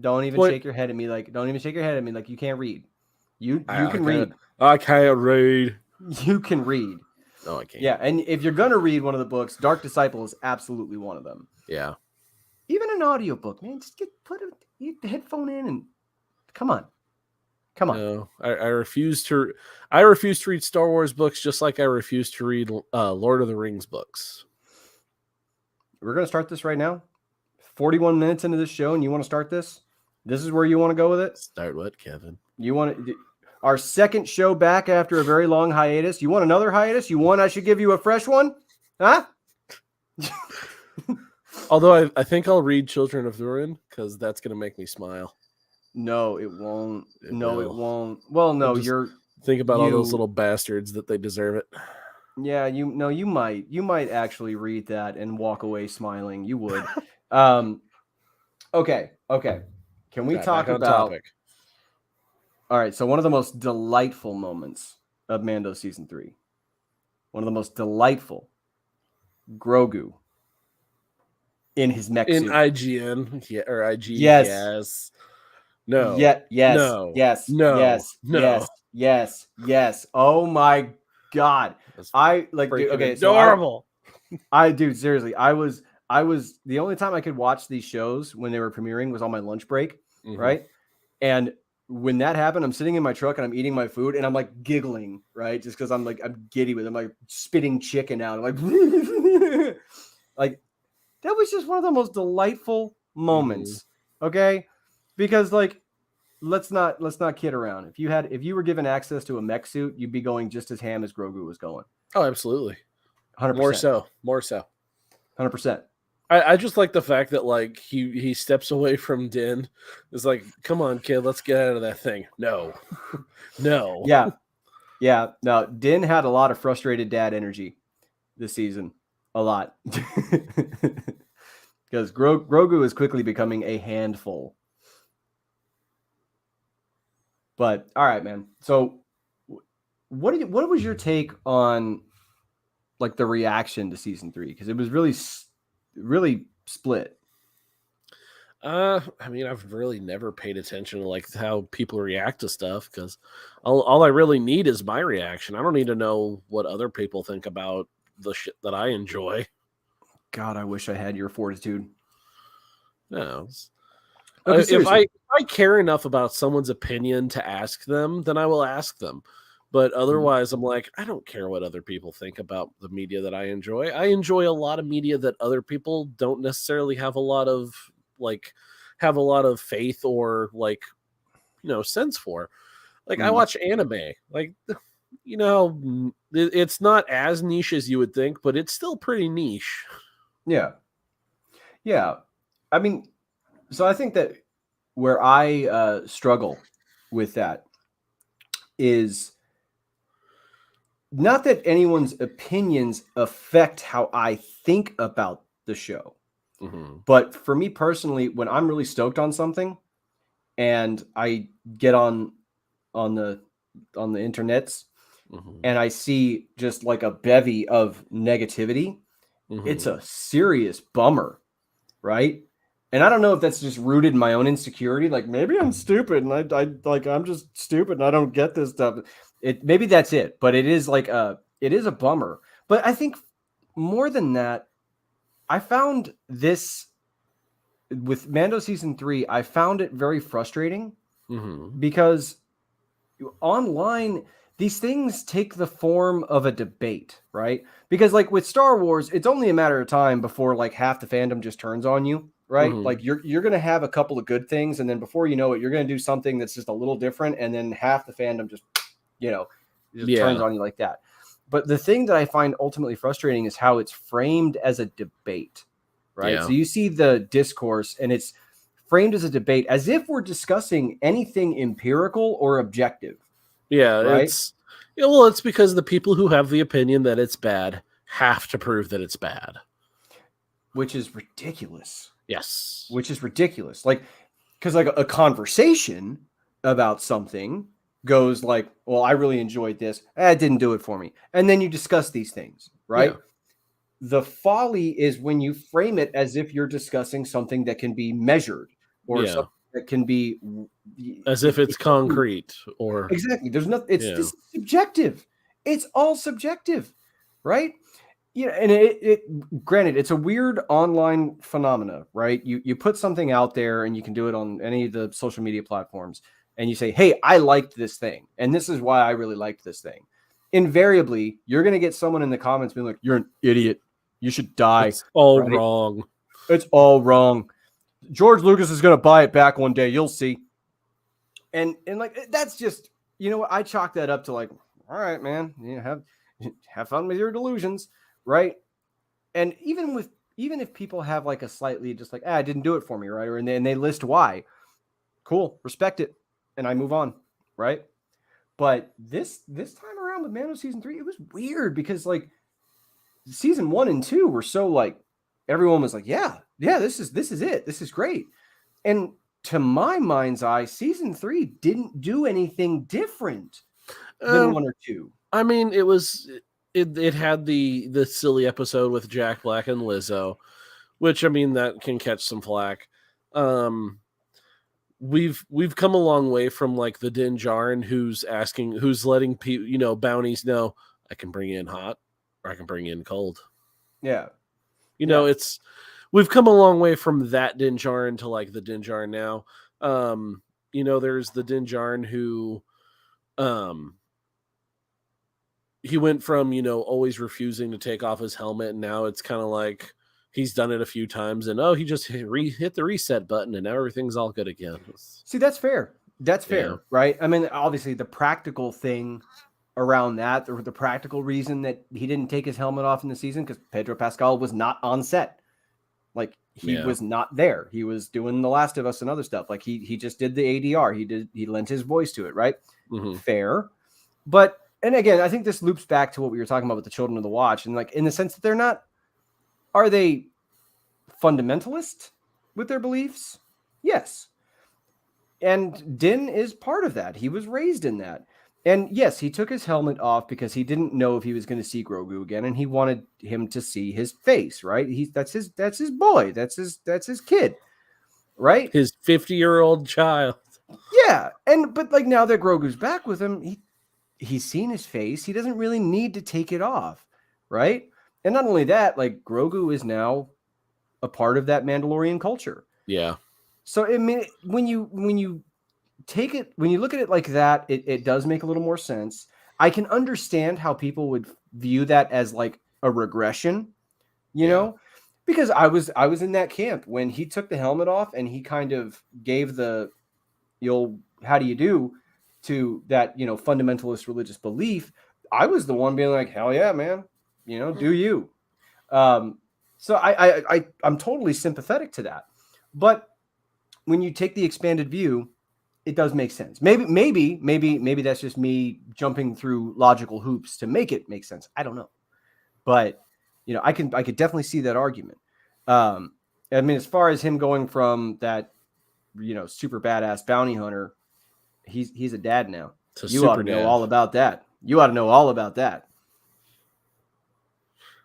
Don't even shake your head at me like. Don't even shake your head at me like you can't read. You can read. I can't read. You can read. No, I can't. Yeah, and if you're gonna read one of the books, Dark Disciple is absolutely one of them. Yeah. Even an audiobook, man. Just put the headphone in and come on. No, I refuse to. I refuse to read Star Wars books, just like I refuse to read Lord of the Rings books. We're gonna start this right now. 41 minutes into this show, and you want to start this? This is where you want to go with it? Start what, Kevin? You want our second show back after a very long hiatus? You want another hiatus? You want I should give you a fresh one? Huh? Although I think I'll read Children of Durin because that's gonna make me smile. No, it won't. It won't. Well, no, think about all those little bastards that they deserve it. Yeah, you might actually read that and walk away smiling. You would. Okay. Can we talk about All right, so one of the most delightful moments of Mando season 3. One of the most delightful, Grogu in his mech suit. In IGN, yeah, or IG, yes. No. Yes. Oh my God. I like adorable. Dude, seriously, I was the only time I could watch these shows when they were premiering was on my lunch break, right? And when that happened, I'm sitting in my truck and I'm eating my food and I'm like giggling, right? Just because I'm giddy with it. I'm like spitting chicken out. I'm like, like that was just one of the most delightful moments. Okay. Because like, let's not kid around. If you were given access to a mech suit, you'd be going just as ham as Grogu was going. Oh, absolutely. 100%. More so. 100%. I just like the fact that like he steps away from Din. It's like, come on, kid, let's get out of that thing. No. Yeah. No, Din had a lot of frustrated dad energy this season. A lot. Because Grogu is quickly becoming a handful. But all right, man. So what was your take on like the reaction to season 3? Because it was really split. I mean, I've really never paid attention to like how people react to stuff because all I really need is my reaction. I don't need to know what other people think about the shit that I enjoy. God, I wish I had your fortitude. No. Okay, if I care enough about someone's opinion to ask them, then I will ask them. But otherwise, I'm like, I don't care what other people think about the media that I enjoy. I enjoy a lot of media that other people don't necessarily have a lot of faith or like, sense for. Like I watch anime. Like, it's not as niche as you would think, but it's still pretty niche. Yeah. I mean, so I think that where I struggle with that is not that anyone's opinions affect how I think about the show. But for me personally, when I'm really stoked on something and I get on the internets and I see just like a bevy of negativity, it's a serious bummer, right? And I don't know if that's just rooted in my own insecurity. Like maybe I'm stupid and I'm just stupid and I don't get this stuff. Maybe that's it, but it is a bummer. But I think more than that, I found this with Mando season 3. I found it very frustrating because online, these things take the form of a debate, right? Because like with Star Wars, it's only a matter of time before like half the fandom just turns on you, right? Mhm. Like you're gonna have a couple of good things, and then before you know it, you're gonna do something that's just a little different, and then half the fandom just just turns Yeah. on you like that. But the thing that I find ultimately frustrating is how it's framed as a debate, right? Yeah. So you see the discourse, and it's framed as a debate as if we're discussing anything empirical or objective, Yeah, right? it's because the people who have the opinion that it's bad have to prove that it's bad. Which is ridiculous. Yes. Which is ridiculous. Like, because like a conversation about something goes like, well, I really enjoyed this. It didn't do it for me. And then you discuss these things, right? Yeah. The folly is when you frame it as if you're discussing something that can be measured or Yeah. something that can be As if it's concrete or exactly. There's nothing. It's yeah. this is subjective. It's all subjective, right? Yeah, and granted, it's a weird online phenomena, right? You put something out there, and you can do it on any of the social media platforms, and you say, "Hey, I liked this thing, and this is why I really liked this thing." Invariably, you're going to get someone in the comments being like, "You're an idiot. You should die." It's all Right? wrong. It's all wrong. George Lucas is going to buy it back one day. You'll see. And like that's just I chalk that up to like, all right, man, have fun with your delusions, right? And even if people have like a slightly just like, I didn't do it for me, right? Or and they list why, cool, respect it, and I move on, right? But this time around with Mando season 3, it was weird because like season 1 and 2 were so like everyone was like, yeah, this is it, this is great, and to my mind's eye, season 3 didn't do anything different than 1 or 2. I mean, it had the silly episode with Jack Black and Lizzo, which I mean that can catch some flack. We've come a long way from like the Din Djarin who's letting people bounties know I can bring you in hot or I can bring you in cold. Yeah. We've come a long way from that Din Djarin to like the Din Djarin now. There's the Din Djarin who he went from always refusing to take off his helmet, and now it's kind of like he's done it a few times, and he just hit the reset button, and now everything's all good again. See, that's fair. That's fair, Yeah. right? I mean, obviously, the practical thing around that, or the practical reason that he didn't take his helmet off in the season, because Pedro Pascal was not on set. Like he was not there. He was doing The Last of Us and other stuff. Like he just did the ADR. He lent his voice to it, right? Mm-hmm. Fair, but. And again, I think this loops back to what we were talking about with the Children of the Watch, and like in the sense that are they fundamentalist with their beliefs? Yes. And Din is part of that. He was raised in that. And yes, he took his helmet off because he didn't know if he was going to see Grogu again, and he wanted him to see his face, right? That's his boy. That's his kid, right? His 50-year-old child. Yeah. But like now that Grogu's back with him, he's seen his face. He doesn't really need to take it off, right? And not only that, like Grogu is now a part of that Mandalorian culture. Yeah. So I mean, when you look at it like that, it does make a little more sense. I can understand how people would view that as like a regression, because I was in that camp when he took the helmet off and he kind of gave the how do you do to that, fundamentalist religious belief. I was the one being like, hell yeah, man, do you. So I'm totally sympathetic to that. But when you take the expanded view, it does make sense. Maybe that's just me jumping through logical hoops to make it make sense. I don't know. But, I could definitely see that argument. I mean, as far as him going from that, super badass bounty hunter, he's a dad now. You ought to know all about that.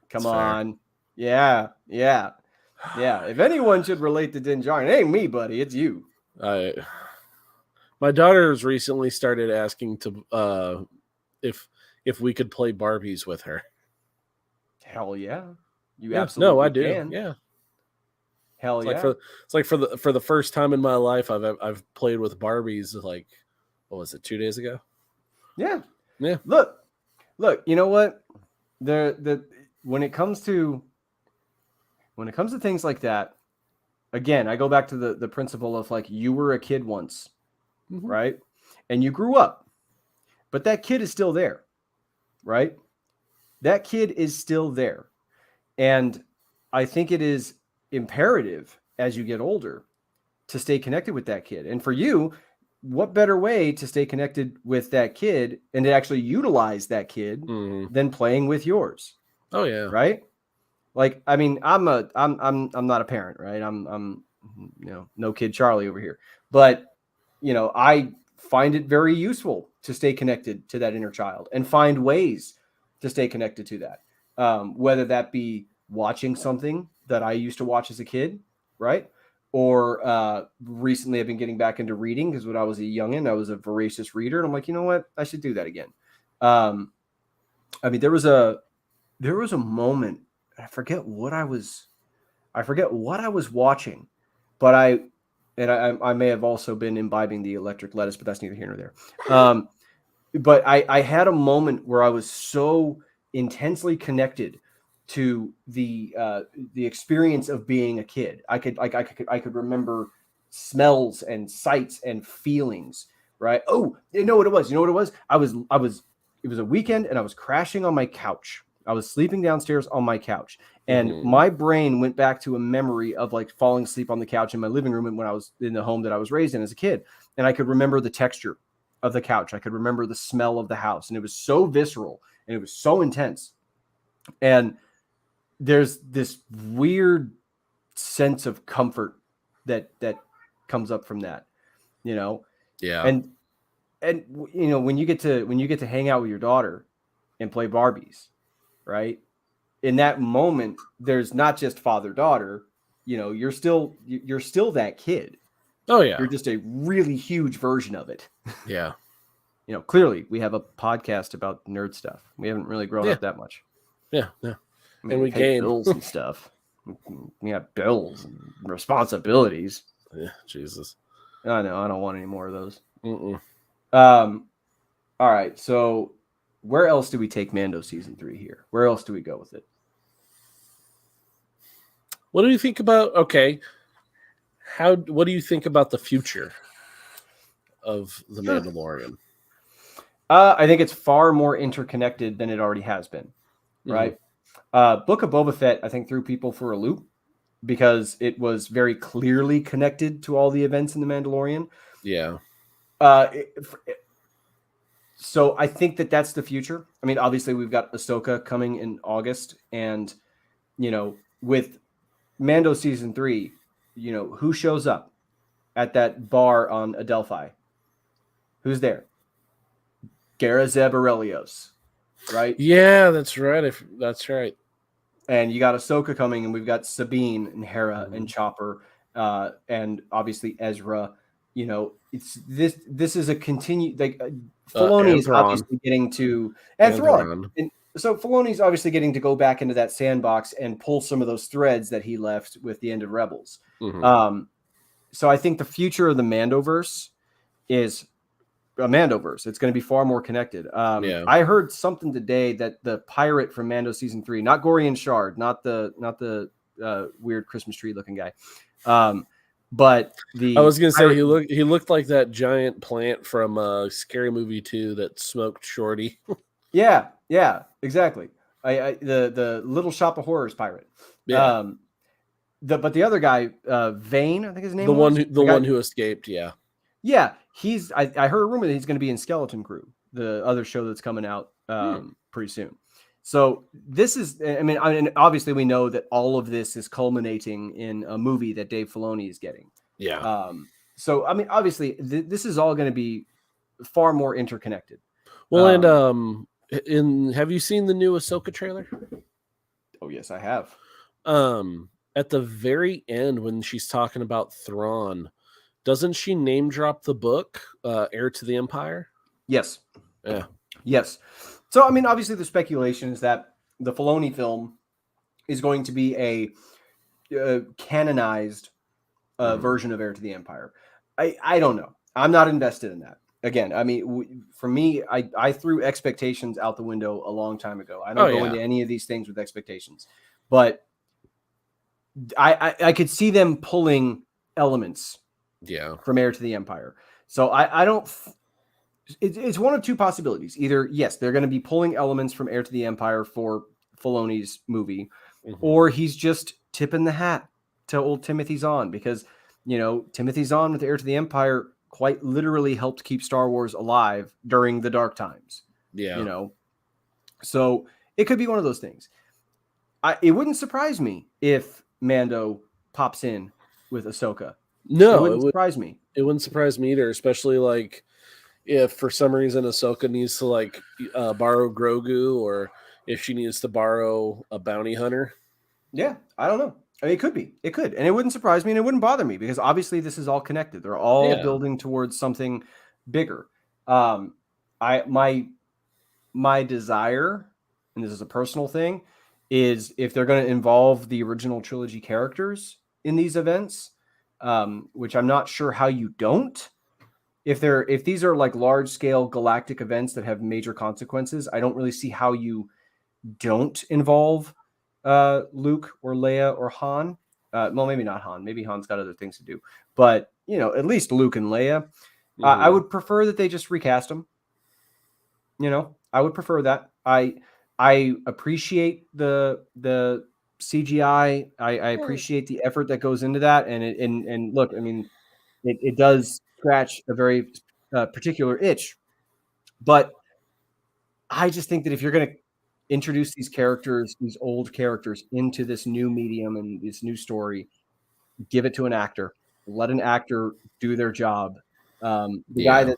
Come on. Yeah. If anyone should relate to Din Djarin, it ain't me, buddy. It's you. My daughter's recently started asking to if we could play Barbies with her. Hell yeah. You absolutely no, I do. can. Yeah. Hell yeah. It's like for the first time in my life I've played with Barbies like, what was it, 2 days ago? Yeah. Yeah. Look, you know what? When it comes to things like that, again, I go back to the principle of like, you were a kid once, right? And you grew up, but that kid is still there, right? That kid is still there. And I think it is imperative as you get older to stay connected with that kid. And for you, what better way to stay connected with that kid and to actually utilize that kid than playing with yours? Oh yeah. Right? Like, I mean, I'm not a parent, right? I'm no kid Charlie over here. But, I find it very useful to stay connected to that inner child and find ways to stay connected to that. Whether that be watching something that I used to watch as a kid, right? Or recently I've been getting back into reading because when I was a youngin', I was a voracious reader. And I'm like, you know what? I should do that again. I mean, there was a moment, I forget what I was watching, but I may have also been imbibing the electric lettuce, but that's neither here nor there. But I had a moment where I was so intensely connected to the experience of being a kid. I could remember smells and sights and feelings. Right? Oh, you know what it was? It was a weekend and I was crashing on my couch. I was sleeping downstairs on my couch, and my brain went back to a memory of like falling asleep on the couch in my living room and when I was in the home that I was raised in as a kid. And I could remember the texture of the couch. I could remember the smell of the house, and it was so visceral and it was so intense. And there's this weird sense of comfort that comes up from that, Yeah. And when you get to hang out with your daughter and play Barbies, right? In that moment, there's not just father-daughter, you're still that kid. Oh yeah. You're just a really huge version of it. Yeah. Clearly we have a podcast about nerd stuff. We haven't really grown up that much. Yeah. Yeah. I mean, And we pay game bills and stuff. We have bills and responsibilities. Yeah, Jesus. I know. I don't want any more of those. Mm-mm. All right. So where else do we take Mando season 3 here? Where else do we go with it? What do you think about? Okay. What do you think about the future of the Mandalorian? I think it's far more interconnected than it already has been. Right. Book of Boba Fett, I think, threw people for a loop because it was very clearly connected to all the events in The Mandalorian. Yeah. So I think that's the future. I mean, obviously we've got Ahsoka coming in August, and with Mando season 3, who shows up at that bar on Adelphi? Who's there? Garazeb Aurelios, right? Yeah, that's right. That's right. And you got Ahsoka coming, and we've got Sabine and Hera and Chopper, and obviously Ezra. It's this is a continued Filoni is obviously getting to Thrawn. And so Filoni's obviously getting to go back into that sandbox and pull some of those threads that he left with the end of Rebels. So I think the future of the Mandoverse is a Mandoverse. It's going to be far more connected. I heard something today that the pirate from Mando season 3, not Gorian Shard, not the weird Christmas tree looking guy, but I was gonna say he looked like that giant plant from Scary Movie 2 that smoked Shorty. yeah, exactly. The Little Shop of Horrors pirate. Yeah. But the other guy, Vane, I think his name the was one who escaped. Yeah. Yeah, I heard a rumor that he's going to be in Skeleton Crew, the other show that's coming out pretty soon. So this is, I mean, obviously we know that all of this is culminating in a movie that Dave Filoni is getting. Yeah. So, I mean, obviously this is all going to be far more interconnected. Well, and have you seen the new Ahsoka trailer? Oh, yes, I have. At the very end, when she's talking about Thrawn, doesn't she name drop the book, Heir to the Empire? Yes. Yeah. Yes. So, I mean, obviously the speculation is that the Filoni film is going to be a canonized version of Heir to the Empire. I don't know. I'm not invested in that. again, I mean, for me, I threw expectations out the window a long time ago. I don't go into any of these things with expectations, but I could see them pulling elements from Heir to the Empire. So I don't. It's one of two possibilities. Either yes, they're going to be pulling elements from Heir to the Empire for Filoni's movie, or he's just tipping the hat to old Timothy Zahn, because Timothy Zahn with Heir to the Empire quite literally helped keep Star Wars alive during the dark times. So it could be one of those things. It wouldn't surprise me if Mando pops in with Ahsoka. No, it wouldn't surprise me. It wouldn't surprise me either, especially like if for some reason Ahsoka needs to like borrow Grogu, or if she needs to borrow a bounty hunter. Yeah, I don't know. I mean, it could, and it wouldn't surprise me, and it wouldn't bother me, because obviously this is all connected. They're all building towards something bigger. My desire, and this is a personal thing, is if they're going to involve the original trilogy characters in these events, which I'm not sure how you don't. If these are like large scale galactic events that have major consequences, I don't really see how you don't involve Luke or Leia or Han. Well, maybe not Han. Maybe Han's got other things to do. But at least Luke and Leia. I would prefer that they just recast them. I would prefer that. I appreciate the CGI. I appreciate the effort that goes into that. And look, I mean, it does scratch a very particular itch. But I just think that if you're going to introduce these characters, these old characters, into this new medium and this new story, give it to an actor. Let an actor do their job. The guy that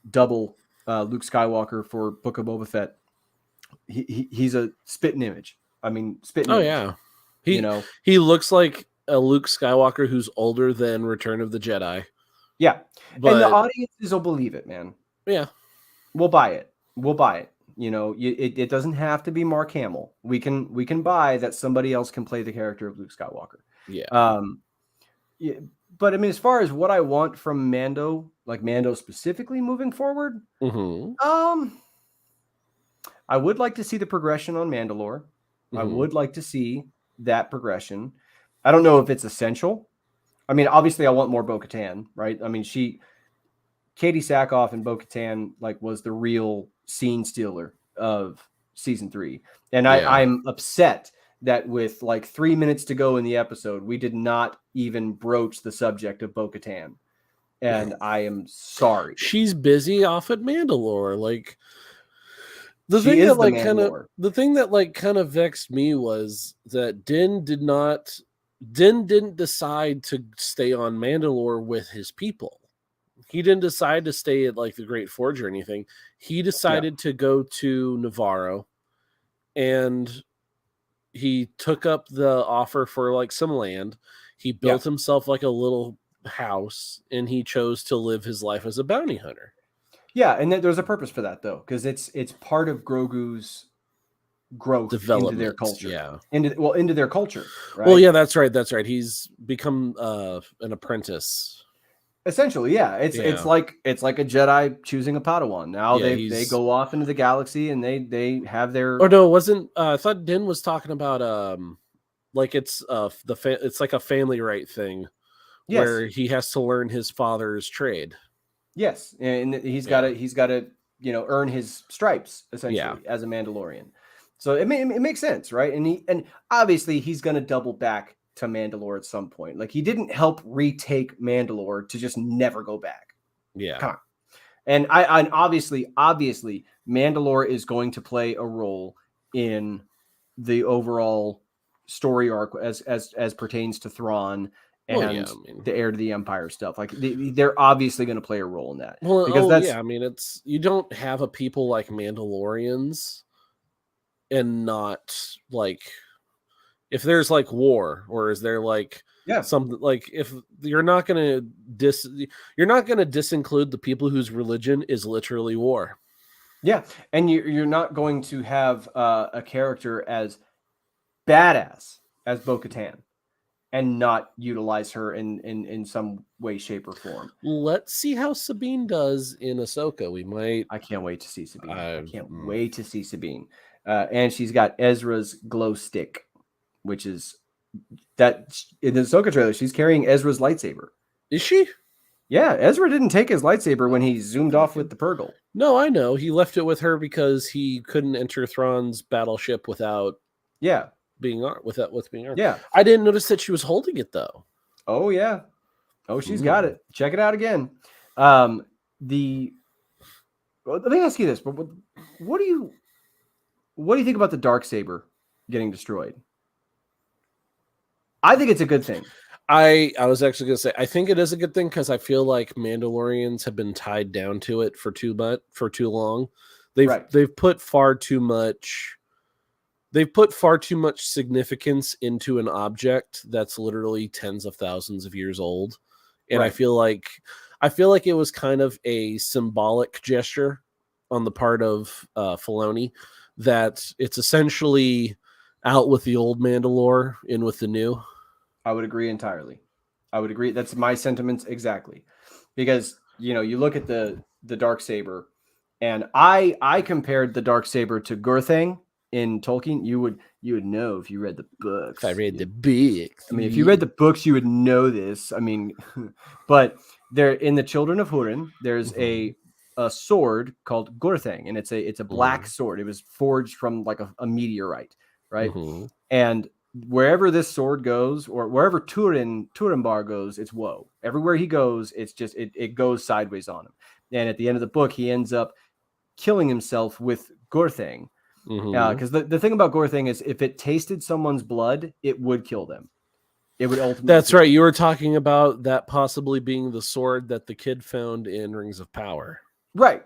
double Luke Skywalker for Book of Boba Fett, he's a spitting image. I mean, spitting image. Yeah. He looks like a Luke Skywalker who's older than Return of the Jedi. Yeah. But, and the audiences will believe it, man. Yeah. We'll buy it. It doesn't have to be Mark Hamill. We can buy that somebody else can play the character of Luke Skywalker. Yeah. But I mean, as far as what I want from Mando, like Mando specifically moving forward, I would like to see the progression on Mandalore. I would like to see that progression. I don't know if it's essential. I mean, obviously I want more Bo-Katan, right? I mean, Katie Sackhoff and Bo-Katan was the real scene stealer of season 3. And I'm upset that with 3 minutes to go in the episode, we did not even broach the subject of Bo-Katan. And I am sorry. She's busy off at Mandalore. The thing that kind of vexed me was that Din didn't decide to stay on Mandalore with his people. He didn't decide to stay at the Great Forge or anything. He decided to go to Navarro, and he took up the offer for some land. He built himself a little house, and he chose to live his life as a bounty hunter. Yeah, and there's a purpose for that though, because it's part of Grogu's growth into their culture. Yeah, into their culture. Right? Well, yeah, that's right. He's become an apprentice. Essentially, yeah. It's like a Jedi choosing a Padawan. Now they go off into the galaxy and they have their. Oh no, it wasn't. I thought Din was talking about it's it's like a family right thing, where he has to learn his father's trade. Yes, and he's got to earn his stripes essentially as a Mandalorian. So it makes sense, right? And obviously he's going to double back to Mandalore at some point. He didn't help retake Mandalore to just never go back. Yeah. Come on. And I obviously Mandalore is going to play a role in the overall story arc as pertains to Thrawn and the Heir to the Empire stuff. They're obviously going to play a role in that. Well, because you don't have a people like Mandalorians and not if there's war, or is there something if you're not going to disinclude the people whose religion is literally war. Yeah, and you're not going to have a character as badass as Bo-Katan and not utilize her in some way, shape, or form. Let's see how Sabine does in Ahsoka. We might. I can't wait to see Sabine. I can't mm. wait to see Sabine. And she's got Ezra's glow stick, which is that in the Ahsoka trailer, she's carrying Ezra's lightsaber. Is she? Yeah, Ezra didn't take his lightsaber when he zoomed off with the Purgle. No, I know. He left it with her because he couldn't enter Thrawn's battleship without being armed. Yeah. I didn't notice that she was holding it though. Oh yeah. Oh, she's got it. Check it out again. Well, let me ask you this, but what do you think about the Darksaber getting destroyed? I think it's a good thing. I was actually going to say, I think it is a good thing because I feel like Mandalorians have been tied down to it for too long. They've put far too much significance into an object that's literally tens of thousands of years old. And I feel like it was kind of a symbolic gesture on the part of Filoni that it's essentially out with the old Mandalore, in with the new. I would agree entirely. I would agree. That's my sentiments exactly. Because, you look at the Darksaber, and I compared the Darksaber to Gurthang in Tolkien. You would know if you read the books. If I read the books. I mean, if you read the books, you would know this. I mean, but there in the Children of Húrin, there's a sword called Gurthang, and it's a black sword. It was forged from like a meteorite, right? And wherever this sword goes, or wherever Turambar goes, it's woe. Everywhere he goes, it's just it goes sideways on him. And at the end of the book, he ends up killing himself with Gurthang. Because the thing about Gurthang is, if it tasted someone's blood, it would kill them. It would ultimately. That's right. You were talking about that possibly being the sword that the kid found in Rings of Power. Right.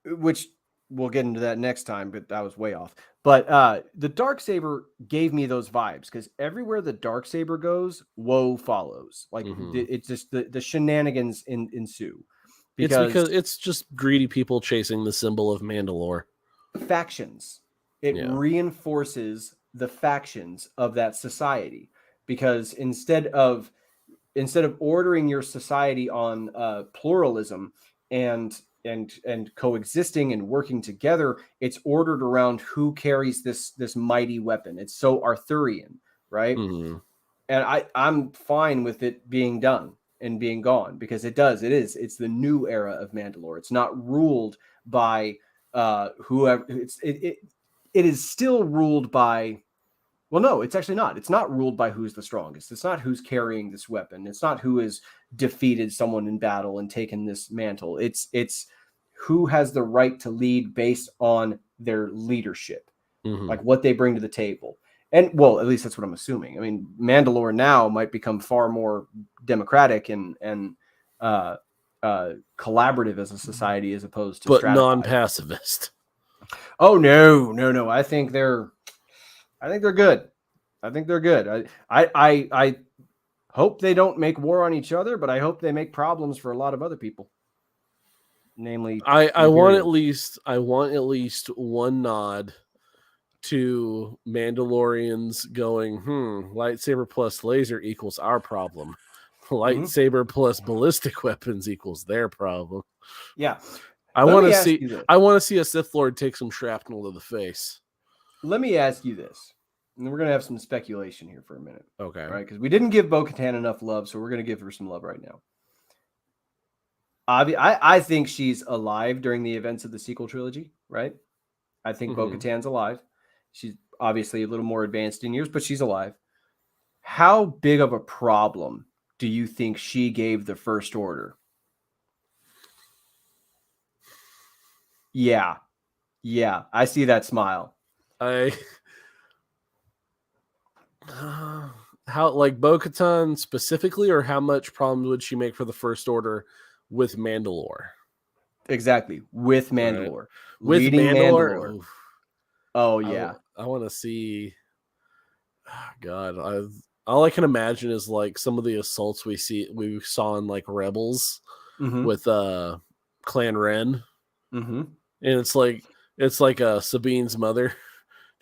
Which we'll get into that next time, but that was way off. But the Darksaber gave me those vibes because everywhere the Darksaber goes, woe follows. Like it's just the shenanigans ensue. Because it's just greedy people chasing the symbol of Mandalore. Factions. It reinforces the factions of that society, because instead of ordering your society on pluralism and coexisting and working together, it's ordered around who carries this mighty weapon. It's so Arthurian, right? And I'm fine with it being done and being gone, because it's the new era of Mandalore. It's not ruled by whoever. It is still ruled by. Well, no, it's actually not. It's not ruled by who's the strongest. It's not who's carrying this weapon. It's not who has defeated someone in battle and taken this mantle. It's who has the right to lead based on their leadership, like what they bring to the table. And, well, at least that's what I'm assuming. I mean, Mandalore now might become far more democratic and collaborative as a society, as opposed to non-pacifist. Oh, no. I think they're good. I think they're good. I hope they don't make war on each other, but I hope they make problems for a lot of other people. Namely, I want at least one nod to Mandalorians going, lightsaber plus laser equals our problem. Lightsaber plus ballistic weapons equals their problem. Yeah. I want to see a Sith Lord take some shrapnel to the face. Let me ask you this. And we're going to have some speculation here for a minute. Okay. Right? Because we didn't give Bo-Katan enough love, so we're going to give her some love right now. I think she's alive during the events of the sequel trilogy, right? I think Bo-Katan's alive. She's obviously a little more advanced in years, but she's alive. How big of a problem do you think she gave the First Order? Yeah. I see that smile. How, like Bo-Katan specifically, or how much problems would she make for the First Order with Mandalore? Exactly, with Mandalore. Right. With Mandalore. Oh yeah. I want to see. Oh, God, all I can imagine is like some of the assaults we saw in like Rebels with Clan Ren, and it's like Sabine's mother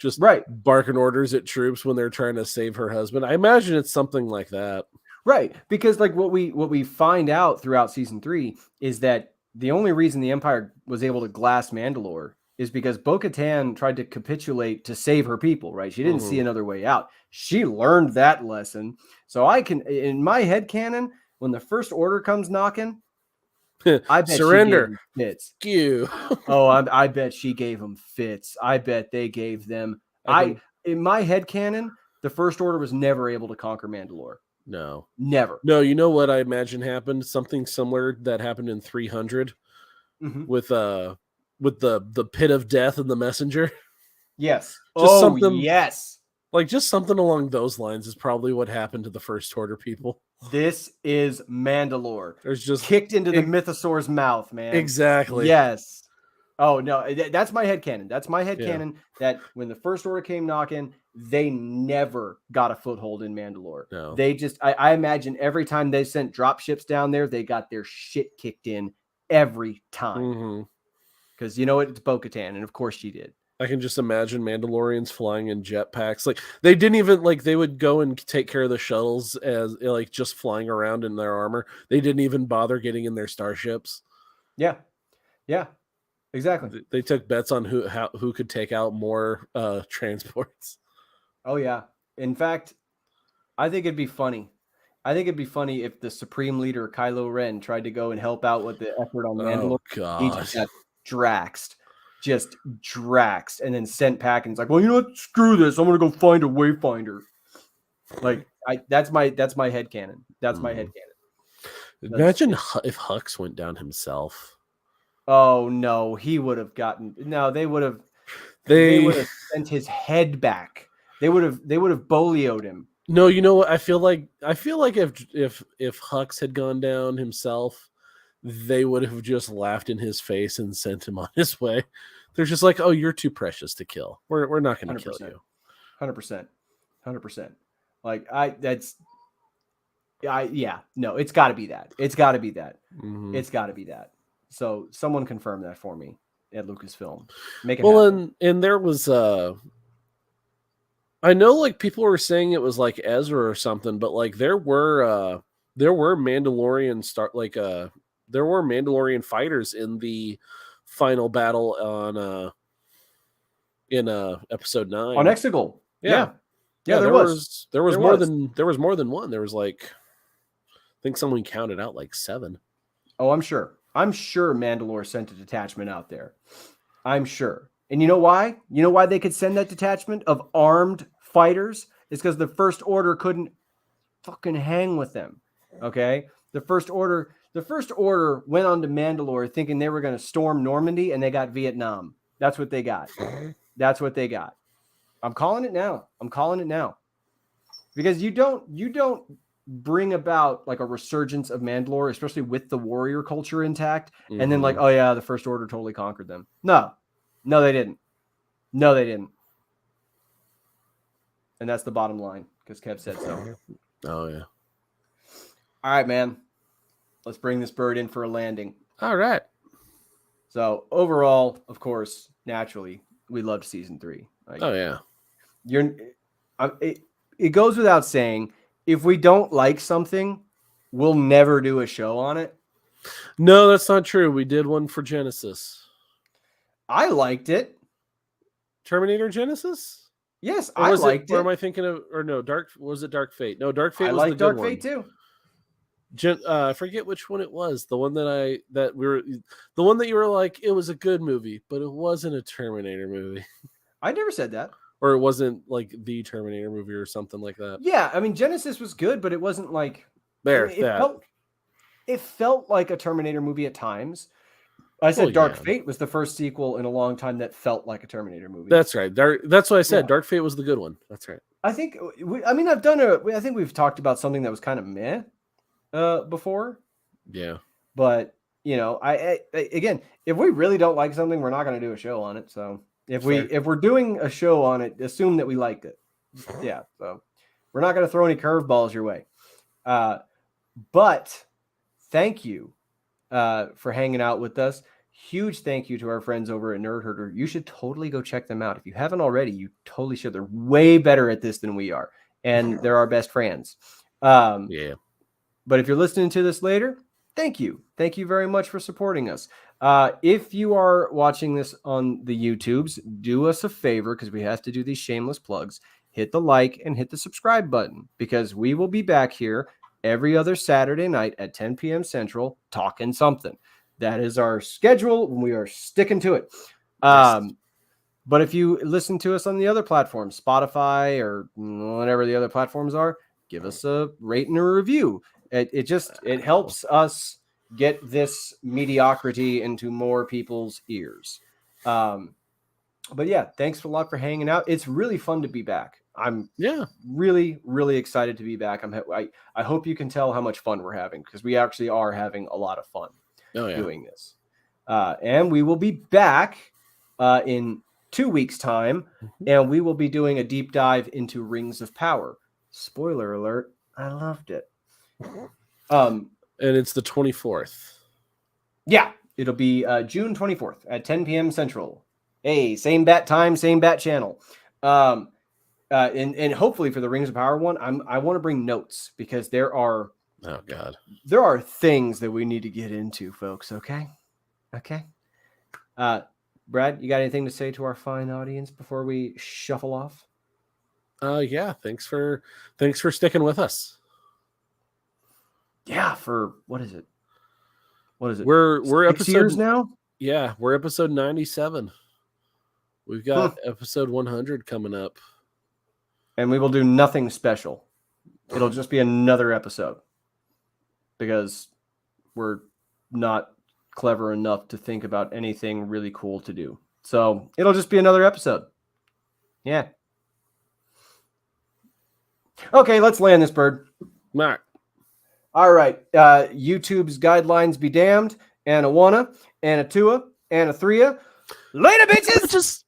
just Right. barking orders at troops when they're trying to save her husband. I imagine it's something like that. Right. Because like what we find out throughout season 3 is that the only reason the Empire was able to glass Mandalore is because Bo-Katan tried to capitulate to save her people, right? She didn't see another way out. She learned that lesson. So I can, in my head canon, when the First Order comes knocking, I bet surrender. she gave them fits. You. Oh, I bet she gave them fits. I bet they gave them. In my head canon, the First Order was never able to conquer Mandalore. No. Never. No, you know what I imagine happened? Something similar that happened in 300 with the pit of death and the messenger. Yes. Just something, yes. Like just something along those lines is probably what happened to the First Order people. This is Mandalore. There's just kicked into the mythosaur's mouth, man. Exactly. Yes. Oh no, that's my headcanon. That's my headcanon that when the First Order came knocking, they never got a foothold in Mandalore. No. They just I imagine every time they sent drop ships down there, they got their shit kicked in every time. Because you know what? It's Bo-Katan, and of course she did. I can just imagine Mandalorians flying in jetpacks. Like they didn't even they would go and take care of the shuttles as just flying around in their armor. They didn't even bother getting in their starships. Yeah. Yeah. Exactly. They took bets on who could take out more transports. Oh yeah. In fact, I think it'd be funny. I think it'd be funny if the Supreme Leader Kylo Ren tried to go and help out with the effort on Mandalore. Oh God. He just got Draxed, and then sent back, and it's like, well, you know what? Screw this. I'm gonna go find a Wayfinder. Like that's my headcanon. That's my headcanon. Imagine if Hux went down himself. Oh no, he would have gotten they would have sent his head back. They would have bolioed him. No, you know what? I feel like if Hux had gone down himself, they would have just laughed in his face and sent him on his way. They're just like, "Oh, you're too precious to kill. We're not going to kill you." 100%. Like no, it's got to be that. It's got to be that. It's got to be that. So someone confirm that for me at Lucasfilm. Make it happen. And there was I know people were saying it was like Ezra or something, but there were Mandalorian there were Mandalorian fighters in the final battle on in episode 9 on Exegol. Yeah, there was more than one. There was I think someone counted out 7. Oh, I'm sure Mandalore sent a detachment out there. I'm sure. And you know why? You know why they could send that detachment of armed fighters? It's because the First Order couldn't fucking hang with them. Okay? The First Order went on to Mandalore thinking they were going to storm Normandy, and they got Vietnam. That's what they got. I'm calling it now. Because you don't bring about a resurgence of Mandalore, especially with the warrior culture intact, and then oh yeah, the First Order totally conquered them. No, they didn't. And that's the bottom line, because Kev said so. Oh yeah. All right, man. Let's bring this bird in for a landing. All right. So overall, of course, naturally, we loved season 3. Oh yeah. It goes without saying, if we don't like something, we'll never do a show on it. No, that's not true. We did one for Genesis. I liked it. Terminator Genesis? Yes, I liked it. Or am I thinking of? Or no, was it Dark Fate? No, Dark Fate. I was liked the good Dark Fate too. I forget which one it was. The one the one that you were like, it was a good movie, but it wasn't a Terminator movie. I never said that. Or it wasn't the Terminator movie or something like that. Yeah, I mean Genesis was good, but it wasn't it felt like a Terminator movie at times. I said Dark Fate was the first sequel in a long time that felt like a Terminator movie. That's right. That's what I said. Yeah. Dark Fate was the good one. That's right. I think we've talked about something that was kind of meh before. Yeah. But, I again, if we really don't like something, we're not going to do a show on it. So if we're doing a show on it, assume that we liked it. Yeah. So we're not going to throw any curveballs your way. But thank you for hanging out with us. Huge thank you to our friends over at Nerd Herder. You should totally go check them out. If you haven't already, you totally should. They're way better at this than we are, and they're our best friends. Yeah. But if you're listening to this later, thank you. Thank you very much for supporting us. If you are watching this on the YouTubes, do us a favor, because we have to do these shameless plugs. Hit the like and hit the subscribe button, because we will be back here every other Saturday night at 10 p.m. Central talking something. That is our schedule, and we are sticking to it. But if you listen to us on the other platforms, Spotify or whatever the other platforms are, give us a rate and a review. It helps us get this mediocrity into more people's ears. But yeah, thanks a lot for hanging out. It's really fun to be back. I'm really, really excited to be back. I hope you can tell how much fun we're having, because we actually are having a lot of fun doing this. And we will be back in 2 weeks' time, and we will be doing a deep dive into Rings of Power. Spoiler alert, I loved it. And it's the 24th. Yeah, it'll be June 24th at 10 p.m. Central. Hey, same bat time, same bat channel. And hopefully for the Rings of Power one, I want to bring notes, because there are things that we need to get into, folks. Okay. Brad, you got anything to say to our fine audience before we shuffle off? Yeah. Thanks for sticking with us. Yeah. For what is it? We're 6 episode years now. Yeah, we're episode 97. We've got episode 100 coming up. And we will do nothing special. It'll just be another episode, because we're not clever enough to think about anything really cool to do. So it'll just be another episode. Yeah. Okay, let's land this bird. All right. YouTube's guidelines be damned. And a wanna, and a tua, and a threa. Later, bitches!